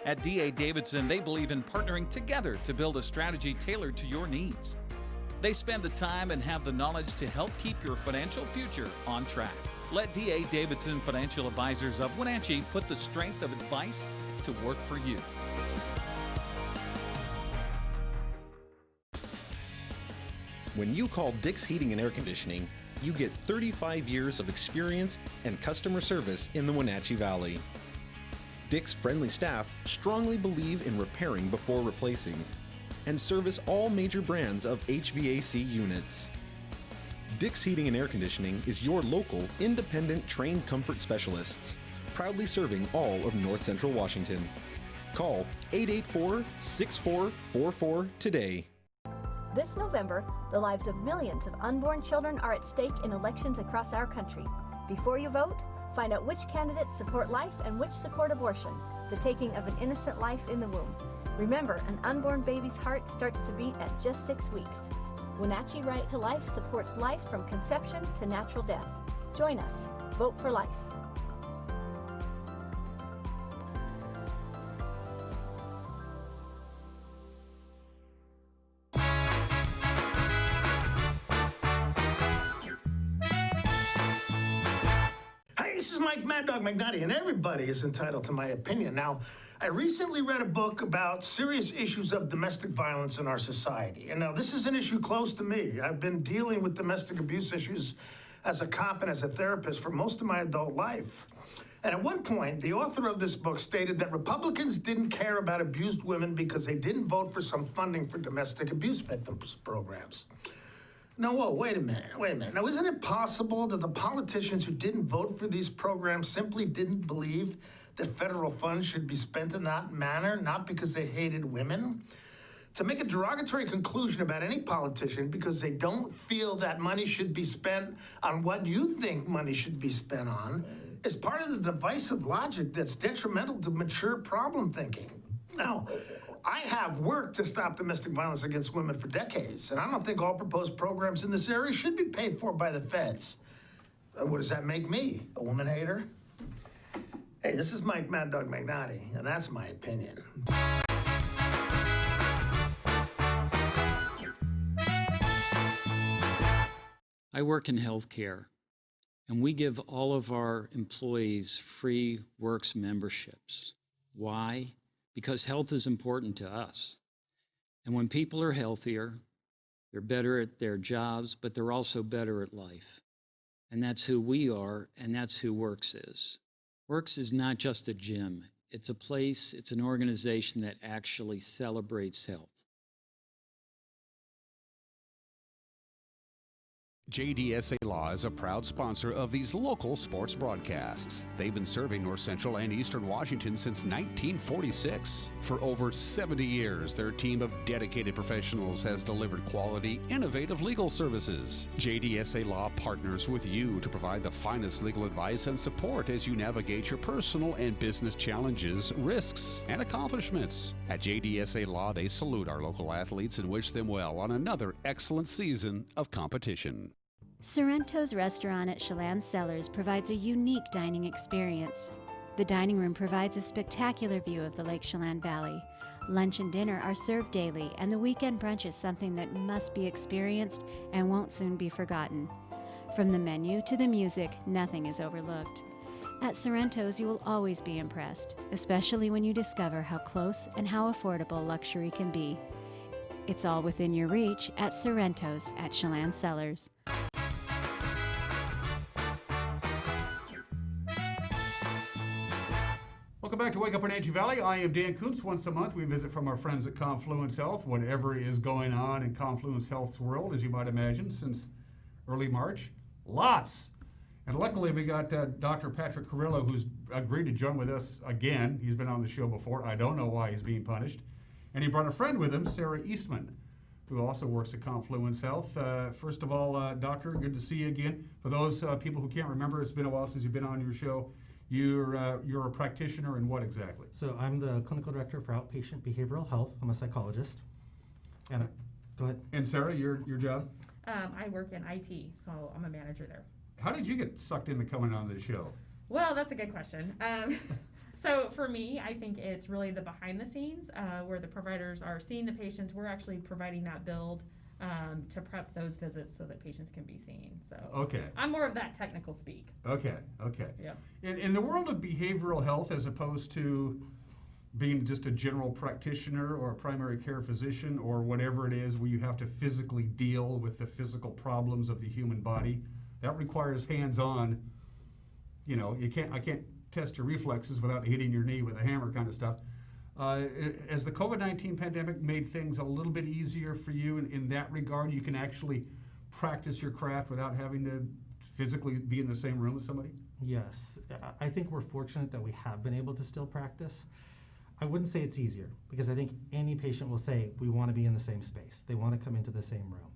Speaker 3: At D.A. Davidson, they believe in partnering together to build a strategy tailored to your needs. They spend the time and have the knowledge to help keep your financial future on track. Let D.A. Davidson Financial Advisors of Wenatchee put the strength of advice to work for you.
Speaker 12: When you call Dick's Heating and Air Conditioning, you get 35 years of experience and customer service in the Wenatchee Valley. Dick's friendly staff strongly believe in repairing before replacing and service all major brands of HVAC units. Dick's Heating and Air Conditioning is your local, independent, trained comfort specialists, proudly serving all of North Central Washington. Call 884-6444 today.
Speaker 13: This November, the lives of millions of unborn children are at stake in elections across our country. Before you vote, find out which candidates support life and which support abortion, the taking of an innocent life in the womb. Remember, an unborn baby's heart starts to beat at just 6 weeks. Wenatchee Right to Life supports life from conception to natural death. Join us. Vote for life.
Speaker 14: This is Mike Mad Dog McNulty, and everybody is entitled to my opinion. Now, I recently read a book about serious issues of domestic violence in our society. And now this is an issue close to me. I've been dealing with domestic abuse issues as a cop and as a therapist for most of my adult life. And at one point, the author of this book stated that Republicans didn't care about abused women because they didn't vote for some funding for domestic abuse victims programs. No, whoa, wait a minute. Now, isn't it possible that the politicians who didn't vote for these programs simply didn't believe that federal funds should be spent in that manner, not because they hated women? To make a derogatory conclusion about any politician because they don't feel that money should be spent on what you think money should be spent on is part of the divisive logic that's detrimental to mature problem thinking. Now, I have worked to stop domestic violence against women for decades, and I don't think all proposed programs in this area should be paid for by the feds. What does that make me, a woman hater? Hey, this is Mike Mad Dog McNulty, and that's my opinion.
Speaker 15: I work in healthcare, and we give all of our employees free Works memberships. Why? Because health is important to us. And when people are healthier, they're better at their jobs, but they're also better at life. And that's who we are, and that's who Works is. Works is not just a gym. It's a place, it's an organization that actually celebrates health.
Speaker 1: JDSA Law is a proud sponsor of these local sports broadcasts. They've been serving North Central and Eastern Washington since 1946. For over 70 years, their team of dedicated professionals has delivered quality, innovative legal services. JDSA Law partners with you to provide the finest legal advice and support as you navigate your personal and business challenges, risks, and accomplishments. At JDSA Law, they salute our local athletes and wish them well on another excellent season of competition.
Speaker 16: Sorrento's restaurant at Chelan Cellars provides a unique dining experience. The dining room provides a spectacular view of the Lake Chelan Valley. Lunch and dinner are served daily, and the weekend brunch is something that must be experienced and won't soon be forgotten. From the menu to the music, nothing is overlooked. At Sorrento's, you will always be impressed, especially when you discover how close and how affordable luxury can be. It's all within your reach at Sorrento's at Chelan Cellars.
Speaker 1: Welcome back to Wake Up Wenatchee Valley. I am Dan Kuntz. Once a month, we visit from our friends at Confluence Health, whatever is going on in Confluence Health's world, as you might imagine, since early March. Lots. And luckily, we got Dr. Patrick Carrillo, who's agreed to join with us again. He's been on the show before. I don't know why he's being punished. And he brought a friend with him, Sara Eastman, who also works at Confluence Health. First of all, Doctor, good to see you again. For those people who can't remember, it's been a while since you've been on your show. You're a practitioner in what exactly?
Speaker 17: So I'm the clinical director for outpatient behavioral health. I'm a psychologist. And go ahead.
Speaker 1: And Sara, your job?
Speaker 18: I work in IT, so I'm a manager there.
Speaker 1: How did you get sucked into coming on the show?
Speaker 18: Well, that's a good question. So for me, I think it's really the behind the scenes where the providers are seeing the patients. We're actually providing that build to prep those visits so that patients can be seen. So
Speaker 1: okay.
Speaker 18: I'm more of that technical speak.
Speaker 1: Okay.
Speaker 18: Yeah.
Speaker 1: In the world of behavioral health, as opposed to being just a general practitioner or a primary care physician or whatever it is where you have to physically deal with the physical problems of the human body, that requires hands-on. You know, I can't test your reflexes without hitting your knee with a hammer kind of stuff. Has the COVID-19 pandemic made things a little bit easier for you in that regard? You can actually practice your craft without having to physically be in the same room with somebody?
Speaker 17: Yes. I think we're fortunate that we have been able to still practice. I wouldn't say it's easier, because I think any patient will say, we want to be in the same space. They want to come into the same room.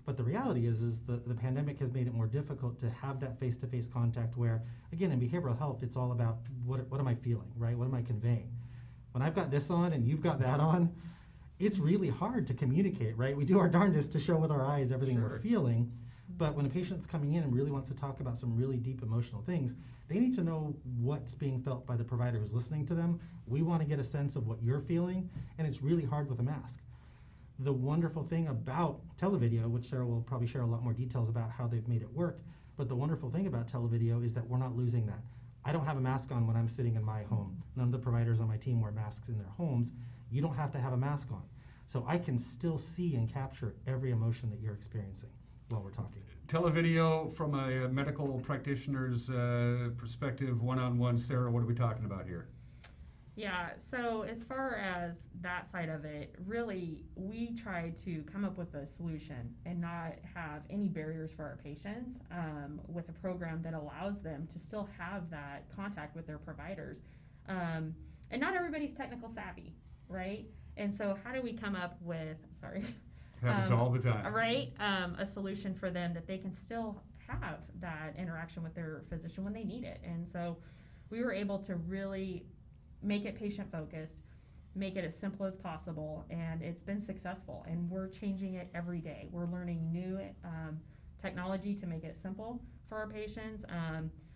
Speaker 17: But the reality is the pandemic has made it more difficult to have that face-to-face contact where, again, in behavioral health, it's all about what am I feeling, right? What am I conveying? When I've got this on and you've got that on, it's really hard to communicate, right? We do our darndest to show with our eyes everything we're feeling, but when a patient's coming in and really wants to talk about some really deep emotional things, they need to know what's being felt by the provider who's listening to them. We want to get a sense of what you're feeling, and it's really hard with a mask. The wonderful thing about televideo, which Sara will probably share a lot more details about how they've made it work, but the wonderful thing about televideo is that we're not losing that. I don't have a mask on when I'm sitting in my home. None of the providers on my team wear masks in their homes. You don't have to have a mask on. So I can still see and capture every emotion that you're experiencing while we're talking.
Speaker 1: Televideo from a medical practitioner's perspective, one-on-one. Sara, what are we talking about here?
Speaker 18: Yeah, so as far as that side of it, really, we try to come up with a solution and not have any barriers for our patients with a program that allows them to still have that contact with their providers. And not everybody's technical savvy, right? And so how do we come up with,
Speaker 1: Happens all the time.
Speaker 18: Right? A solution for them that they can still have that interaction with their physician when they need it. And so we were able to really make it patient focused, make it as simple as possible, and it's been successful, and we're changing it every day. We're learning new technology to make it simple for our patients,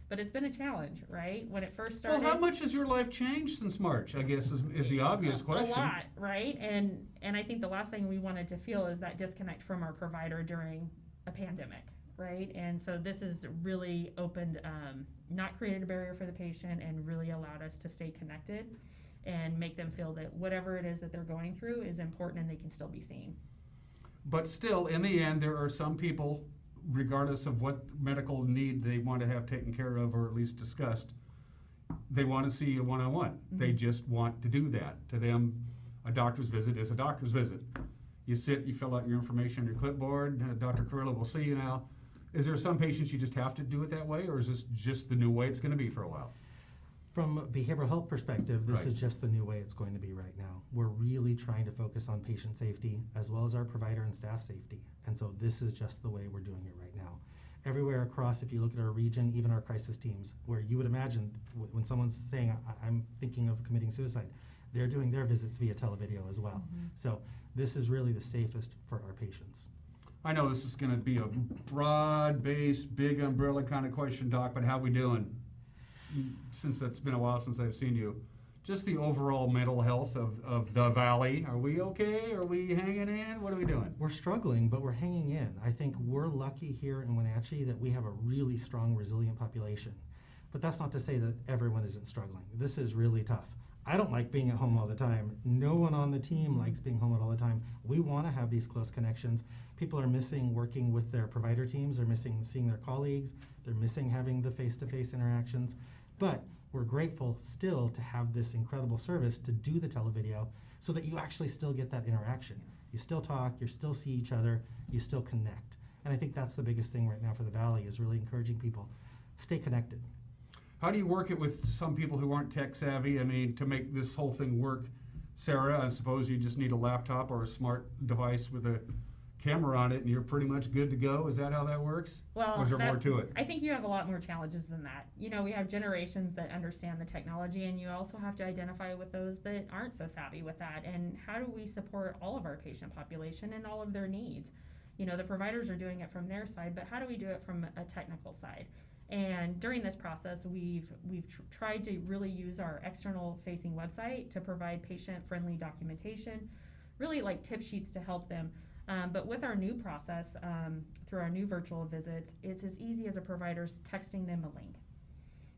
Speaker 18: but it's been a challenge, right? When it first started.
Speaker 1: Well, how much has your life changed since March, I guess, is the obvious question.
Speaker 18: A lot, right? And I think the last thing we wanted to feel is that disconnect from our provider during a pandemic, right? And so this has really opened, not created a barrier for the patient, and really allowed us to stay connected and make them feel that whatever it is that they're going through is important and they can still be seen.
Speaker 1: But still, in the end, there are some people, regardless of what medical need they want to have taken care of or at least discussed, they want to see you one-on-one. Mm-hmm. They just want to do that. To them, a doctor's visit is a doctor's visit. You sit, you fill out your information on your clipboard, Dr. Carrillo will see you now. Is there some patients you just have to do it that way, or is this just the new way it's going to be for a while?
Speaker 17: From a behavioral health perspective, this
Speaker 1: Right.
Speaker 17: is just the new way it's going to be right now. We're really trying to focus on patient safety as well as our provider and staff safety. And so this is just the way we're doing it right now. Everywhere across, if you look at our region, even our crisis teams, where you would imagine when someone's saying, I'm thinking of committing suicide, they're doing their visits via televideo as well. So this is really the safest for our patients.
Speaker 1: I know this is going to be a broad-based, big umbrella kind of question, Doc, but how we doing? Since it's been a while since I've seen you. Just the overall mental health of the Valley. Are we okay? Are we hanging in? What are we doing?
Speaker 17: We're struggling, but we're hanging in. I think we're lucky here in Wenatchee that we have a really strong, resilient population. But that's not to say that everyone isn't struggling. This is really tough. I don't like being at home all the time. No one on the team likes being home all the time. We want to have these close connections. People are missing working with their provider teams. They're missing seeing their colleagues. They're missing having the face-to-face interactions. But we're grateful still to have this incredible service to do the televideo so that you actually still get that interaction. You still talk, you still see each other, you still connect. And I think that's the biggest thing right now for the Valley is really encouraging people, stay connected.
Speaker 1: How do you work it with some people who aren't tech savvy? I mean, to make this whole thing work, Sara, I suppose you just need a laptop or a smart device with a camera on it and you're pretty much good to go. Is that how that works?
Speaker 18: Well,
Speaker 1: or is there more to it?
Speaker 18: I think you have a lot more challenges than that. You know, we have generations that understand the technology, and you also have to identify with those that aren't so savvy with that. And how do we support all of our patient population and all of their needs? You know, the providers are doing it from their side, but how do we do it from a technical side? And during this process, we've tried to really use our external facing website to provide patient-friendly documentation, really like tip sheets to help them. But with our new process, through our new virtual visits, it's as easy as a provider's texting them a link.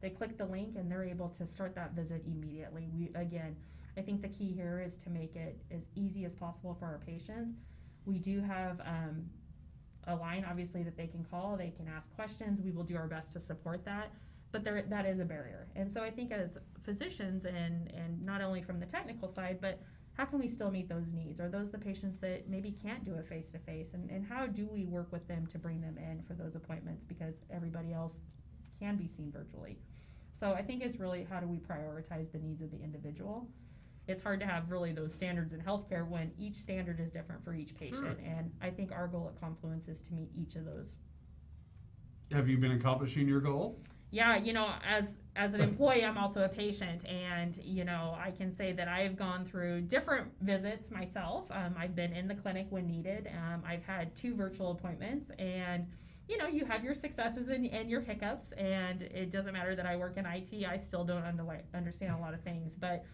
Speaker 18: They click the link and they're able to start that visit immediately. Again, I think the key here is to make it as easy as possible for our patients. We do have a line, obviously, that they can call. They can ask questions. We will do our best to support that. But that is a barrier. And so I think as physicians, and not only from the technical side, but how can we still meet those needs? Are those the patients that maybe can't do a face-to-face? And how do we work with them to bring them in for those appointments, because everybody else can be seen virtually? So I think it's really how do we prioritize the needs of the individual? It's hard to have really those standards in healthcare when each standard is different for each patient.
Speaker 1: Sure.
Speaker 18: And I think our goal at Confluence is to meet each of those.
Speaker 1: Have you been accomplishing your goal?
Speaker 18: Yeah, you know, as an employee, I'm also a patient, and you know, I can say that I've gone through different visits myself. I've been in the clinic when needed. I've had 2 virtual appointments, and you know, you have your successes and your hiccups, and it doesn't matter that I work in IT. I still don't understand a lot of things, but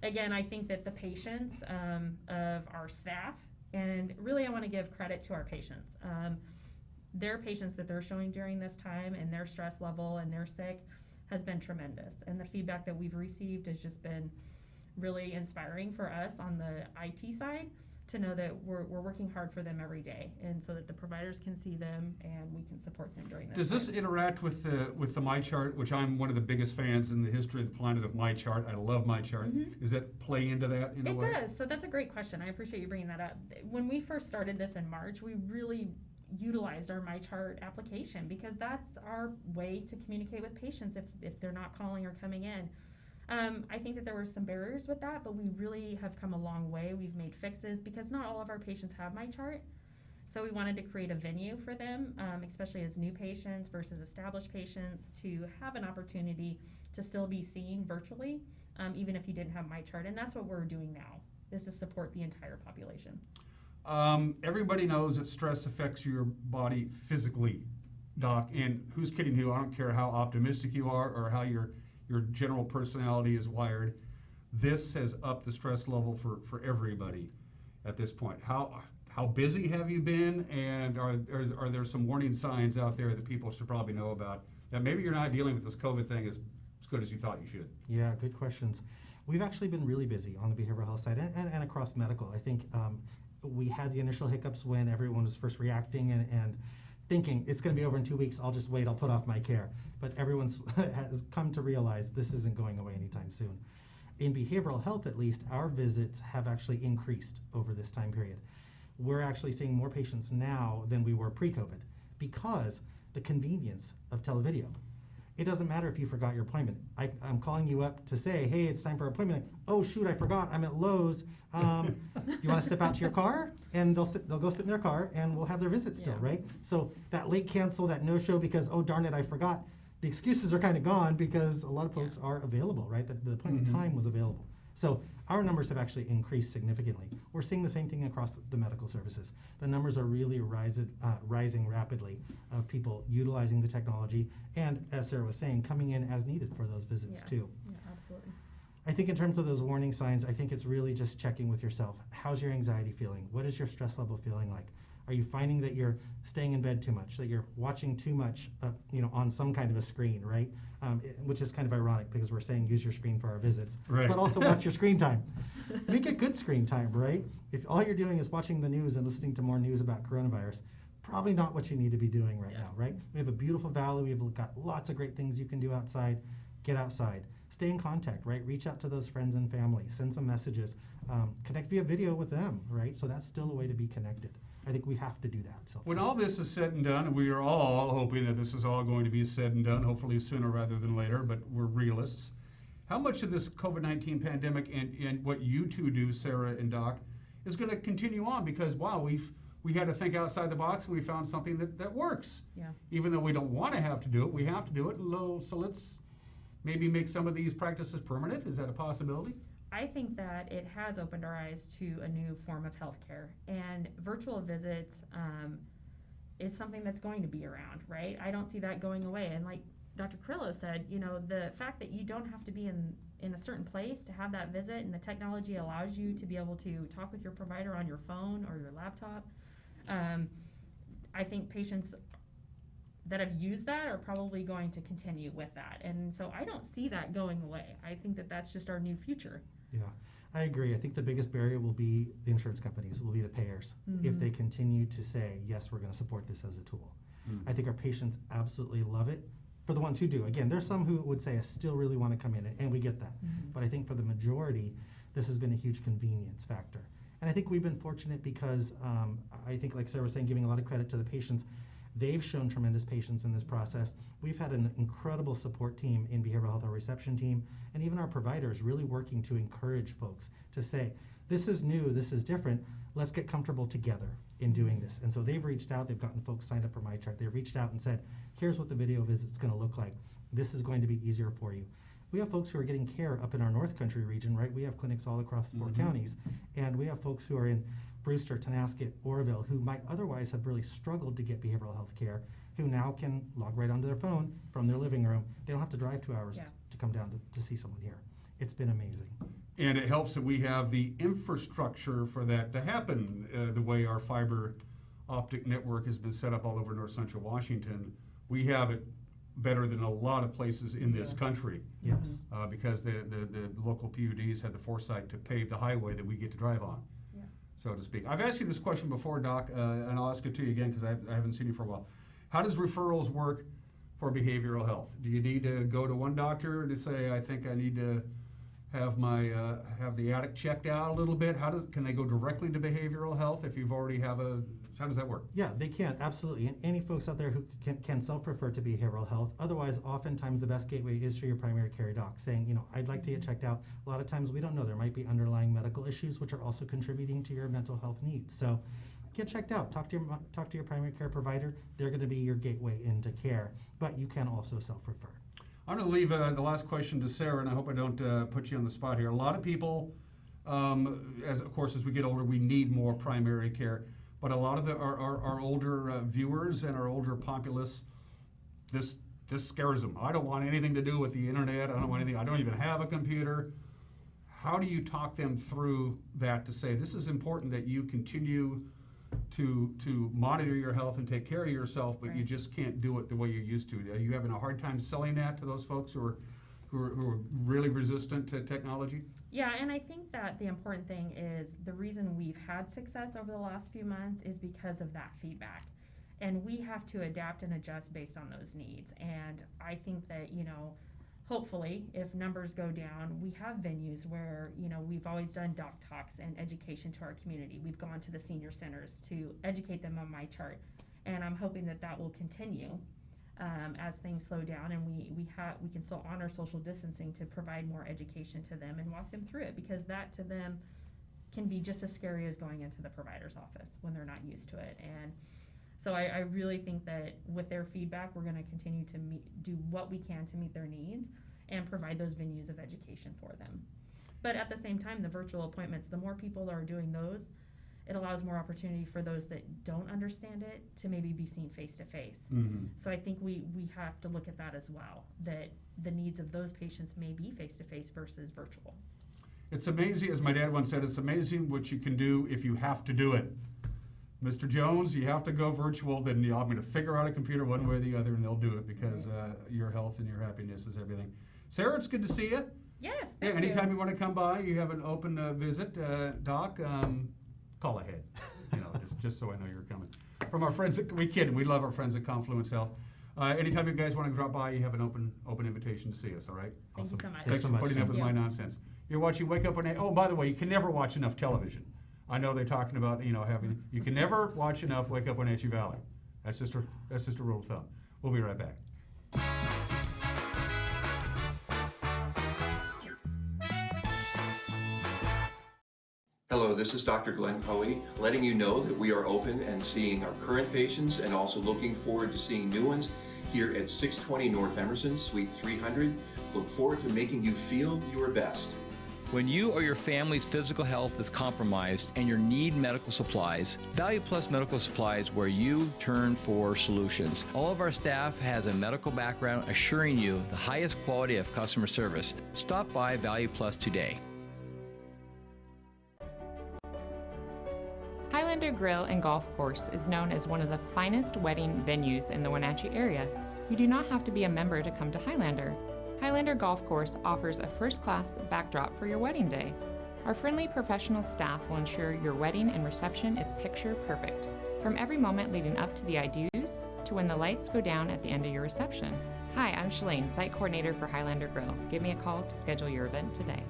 Speaker 18: again, I think that the patience of our staff, and really I want to give credit to our patients. Their patience that they're showing during this time and their stress level and their sick has been tremendous. And the feedback that we've received has just been really inspiring for us on the IT side to know that we're working hard for them every day, and so that the providers can see them and we can support them during this
Speaker 1: Does this interact with the MyChart, which I'm one of the biggest fans in the history of the planet of MyChart? I love MyChart.
Speaker 18: Mhm.
Speaker 1: Does that play into that in a way?
Speaker 18: It does. So that's a great question. I appreciate you bringing that up. When we first started this in March, we really utilized our MyChart application because that's our way to communicate with patients if they're not calling or coming in. I think that there were some barriers with that, but we really have come a long way. We've made fixes because not all of our patients have MyChart. So we wanted to create a venue for them, especially as new patients versus established patients, to have an opportunity to still be seen virtually, even if you didn't have MyChart. And that's what we're doing now, is to support the entire population.
Speaker 1: Everybody knows that stress affects your body physically, Doc, and who's kidding who? I don't care how optimistic you are or how your general personality is wired. This has upped the stress level for everybody at this point. How busy have you been, and are there some warning signs out there that people should probably know about, that maybe you're not dealing with this COVID thing as good as you thought you should?
Speaker 17: Yeah, good questions. We've actually been really busy on the behavioral health side and across medical. I think we had the initial hiccups when everyone was first reacting and thinking it's going to be over in 2 weeks, I'll just wait, I'll put off my care. But everyone has come to realize this isn't going away anytime soon. In behavioral health, at least, our visits have actually increased over this time period. We're actually seeing more patients now than we were pre-COVID because the convenience of televideo. It doesn't matter if you forgot your appointment. I'm calling you up to say, hey, it's time for an appointment. Oh, shoot, I forgot. I'm at Lowe's. Do you want to step out to your car? And they'll go sit in their car, and we'll have their visit still, right? So that late cancel, that no-show because, oh, darn it, I forgot. The excuses are kind of gone because a lot of folks are available, right? The appointment time was available. So our numbers have actually increased significantly. We're seeing the same thing across the medical services. The numbers are really rising rapidly of people utilizing the technology and, as Sarah was saying, coming in as needed for those visits too.
Speaker 18: Yeah, absolutely.
Speaker 17: I think in terms of those warning signs, I think it's really just checking with yourself. How's your anxiety feeling? What is your stress level feeling like? Are you finding that you're staying in bed too much, that you're watching too much, on some kind of a screen, right? Which is kind of ironic because we're saying use your screen for our visits,
Speaker 1: right.
Speaker 17: But also watch your screen time. Make it good screen time, right? If all you're doing is watching the news and listening to more news about coronavirus, probably not what you need to be doing right now, right? We have a beautiful valley. We've got lots of great things you can do outside. Get outside. Stay in contact, right? Reach out to those friends and family. Send some messages. Connect via video with them, right? So that's still a way to be connected. I think we have to do that.
Speaker 1: When all this is said and done, and we are all hoping that this is all going to be said and done, hopefully sooner rather than later, but we're realists. How much of this COVID-19 pandemic and what you two do, Sara and Doc, is going to continue on? Because, wow, we had to think outside the box and we found something that works.
Speaker 18: Yeah.
Speaker 1: Even though we don't want to have to do it, we have to do it. So let's maybe make some of these practices permanent. Is that a possibility?
Speaker 18: I think that it has opened our eyes to a new form of healthcare, and virtual visits is something that's going to be around, right? I don't see that going away. And like Dr. Carrillo said, the fact that you don't have to be in a certain place to have that visit, and the technology allows you to be able to talk with your provider on your phone or your laptop. I think patients that have used that are probably going to continue with that. And so I don't see that going away. I think that that's just our new future.
Speaker 17: Yeah, I agree. I think the biggest barrier will be the insurance companies, will be the payers, if they continue to say, yes, we're going to support this as a tool. I think our patients absolutely love it. For the ones who do, again, there's some who would say, I still really want to come in, and we get that. But I think for the majority, this has been a huge convenience factor. And I think we've been fortunate because I think, like Sara was saying, giving a lot of credit to the patients, they've shown tremendous patience in this process. We've had an incredible support team in behavioral health, our reception team, and even our providers really working to encourage folks to say, this is new, this is different, let's get comfortable together in doing this. And so they've reached out, they've gotten folks signed up for MyChart, they've reached out and said, here's what the video visit's gonna look like. This is going to be easier for you. We have folks who are getting care up in our North Country region, right? We have clinics all across the 4 counties, and we have folks who are in Brewster, Tonasket, Oroville, who might otherwise have really struggled to get behavioral health care, who now can log right onto their phone from their living room. They don't have to drive 2 hours to come down to see someone here. It's been amazing.
Speaker 1: And it helps that we have the infrastructure for that to happen, the way our fiber optic network has been set up all over north central Washington. We have it better than a lot of places in this country.
Speaker 17: Yes.
Speaker 1: Because the local PUDs had the foresight to pave the highway that we get to drive on, so to speak. I've asked you this question before, Doc, and I'll ask it to you again because I haven't seen you for a while. How does referrals work for behavioral health? Do you need to go to one doctor to say, I think I need to have my have the attic checked out a little bit? Can they go directly to behavioral health if you've already have how does that work?
Speaker 17: Yeah, they can, absolutely. And any folks out there who can self-refer to behavioral health. Otherwise, oftentimes the best gateway is for your primary care doc saying, I'd like to get checked out. A lot of times we don't know. There might be underlying medical issues which are also contributing to your mental health needs. So get checked out. Talk to your primary care provider. They're going to be your gateway into care. But you can also self-refer.
Speaker 1: I'm going to leave the last question to Sara, and I hope I don't put you on the spot here. A lot of people, as we get older, we need more primary care. But a lot of our older viewers and our older populace, this scares them. I don't want anything to do with the internet. I don't want anything. I don't even have a computer. How do you talk them through that to say this is important that you continue to monitor your health and take care of yourself, but you just can't do it the way you used to? Are you having a hard time selling that to those folks who are really resistant to technology?
Speaker 18: Yeah, and I think that the important thing is the reason we've had success over the last few months is because of that feedback. And we have to adapt and adjust based on those needs. And I think that, hopefully, if numbers go down, we have venues where, we've always done doc talks and education to our community. We've gone to the senior centers to educate them on MyChart. And I'm hoping that will continue. as things slow down, and we can still honor social distancing to provide more education to them and walk them through it, because that to them can be just as scary as going into the provider's office when they're not used to it. And so I really think that with their feedback, we're going to continue to do what we can to meet their needs and provide those venues of education for them. But at the same time, the virtual appointments, the more people are doing those, it allows more opportunity for those that don't understand it to maybe be seen face to face. So I think we have to look at that as well, that the needs of those patients may be face to face versus virtual.
Speaker 1: It's amazing, as my dad once said, it's amazing what you can do if you have to do it. Mr. Jones, you have to go virtual, then I'm going to figure out a computer one way or the other, and they'll do it, because your health and your happiness is everything. Sarah, it's good to see you.
Speaker 18: Yes, thank
Speaker 1: anytime
Speaker 18: you.
Speaker 1: you want to come by, you have an open visit. Doc, call ahead, just so I know you're coming. From our friends, we love our friends at Confluence Health. Anytime you guys want to drop by, you have an open invitation to see us, all right?
Speaker 18: Thank you so much.
Speaker 1: Thanks for putting up with my nonsense. You're watching Wake Up Wenatchee. Oh, by the way, you can never watch enough television. I know they're talking about, you can never watch enough Wake Up Wenatchee Valley. That's just a rule of thumb. We'll be right back.
Speaker 19: Hello, this is Dr. Glenn Poey, letting you know that we are open and seeing our current patients and also looking forward to seeing new ones here at 620 North Emerson, Suite 300. Look forward to making you feel your best.
Speaker 20: When you or your family's physical health is compromised and you need medical supplies, Value Plus Medical Supply is where you turn for solutions. All of our staff has a medical background, assuring you the highest quality of customer service. Stop by Value Plus today.
Speaker 21: Highlander Grill and Golf Course is known as one of the finest wedding venues in the Wenatchee area. You do not have to be a member to come to Highlander. Highlander Golf Course offers a first-class backdrop for your wedding day. Our friendly professional staff will ensure your wedding and reception is picture perfect, from every moment leading up to the I do's to when the lights go down at the end of your reception. Hi, I'm Chelan, site coordinator for Highlander Grill. Give me a call to schedule your event today.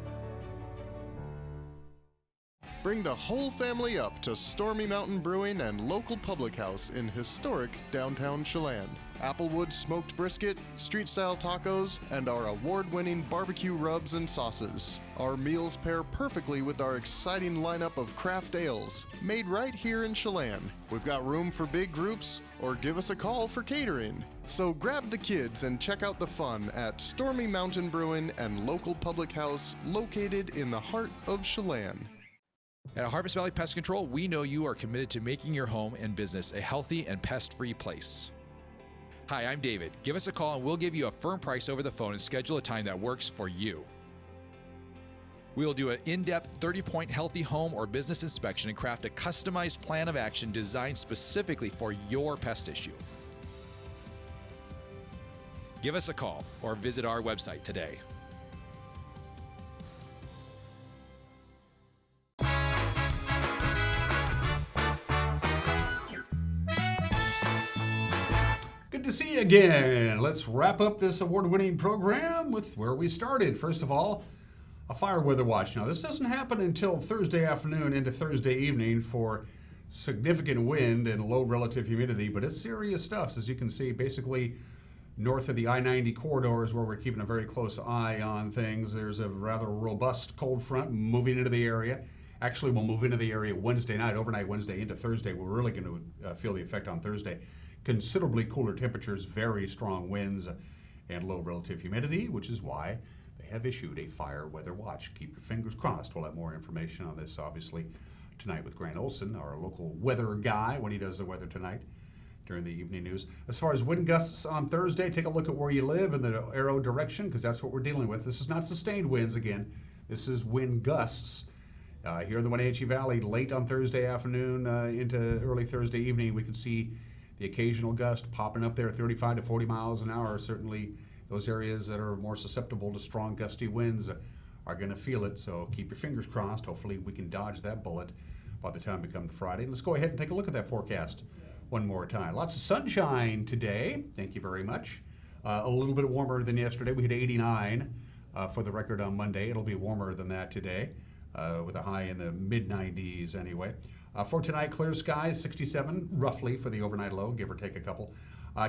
Speaker 22: Bring the whole family up to Stormy Mountain Brewing and local public house in historic downtown Chelan. Applewood smoked brisket, street-style tacos, and our award-winning barbecue rubs and sauces. Our meals pair perfectly with our exciting lineup of craft ales, made right here in Chelan. We've got room for big groups, or give us a call for catering. So grab the kids and check out the fun at Stormy Mountain Brewing and local public house located in the heart of Chelan.
Speaker 23: At Harvest Valley Pest Control, we know you are committed to making your home and business a healthy and pest-free place. Hi, I'm David. Give us a call and we'll give you a firm price over the phone and schedule a time that works for you. We will do an in-depth 30-point healthy home or business inspection and craft a customized plan of action designed specifically for your pest issue. Give us a call or visit our website today.
Speaker 1: Good to see you again. Let's wrap up this award-winning program with where we started. First of all, a fire weather watch. Now, this doesn't happen until Thursday afternoon into Thursday evening for significant wind and low relative humidity, but it's serious stuff. As you can see, basically north of the I-90 corridor is where we're keeping a very close eye on things. There's a rather robust cold front moving into the area. Actually, we'll move into the area Wednesday night, overnight Wednesday into Thursday. We're really going to feel the effect on Thursday. Considerably cooler temperatures, very strong winds, and low relative humidity, which is why they have issued a fire weather watch. Keep your fingers crossed. We'll have more information on this, obviously, tonight with Grant Olson, our local weather guy, when he does the weather tonight during the evening news. As far as wind gusts on Thursday, take a look at where you live in the arrow direction, because that's what we're dealing with. This is not sustained winds again. This is wind gusts. Here in the Wenatchee Valley, late on Thursday afternoon into early Thursday evening, we can see the occasional gust popping up there, 35 to 40 miles an hour. Certainly those areas that are more susceptible to strong gusty winds are going to feel it, so keep your fingers crossed. Hopefully we can dodge that bullet by the time we come to Friday. Let's go ahead and take a look at that forecast one more time. Lots of sunshine today. Thank you very much. A little bit warmer than yesterday. We hit 89 for the record on Monday. It'll be warmer than that today with a high in the mid-90s anyway. For tonight, clear skies, 67 roughly for the overnight low, give or take a couple.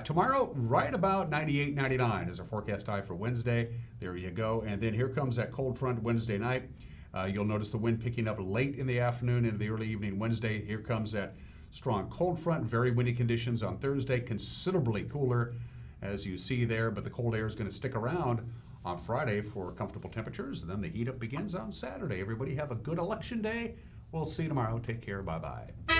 Speaker 1: Tomorrow, right about 98, 99 is our forecast high for Wednesday. There you go. And then here comes that cold front Wednesday night. You'll notice the wind picking up late in the afternoon into the early evening Wednesday. Here comes that strong cold front, very windy conditions on Thursday, considerably cooler as you see there, but the cold air is going to stick around on Friday for comfortable temperatures, and then the heat up begins on Saturday. Everybody have a good election day. We'll see you tomorrow. Take care. Bye-bye.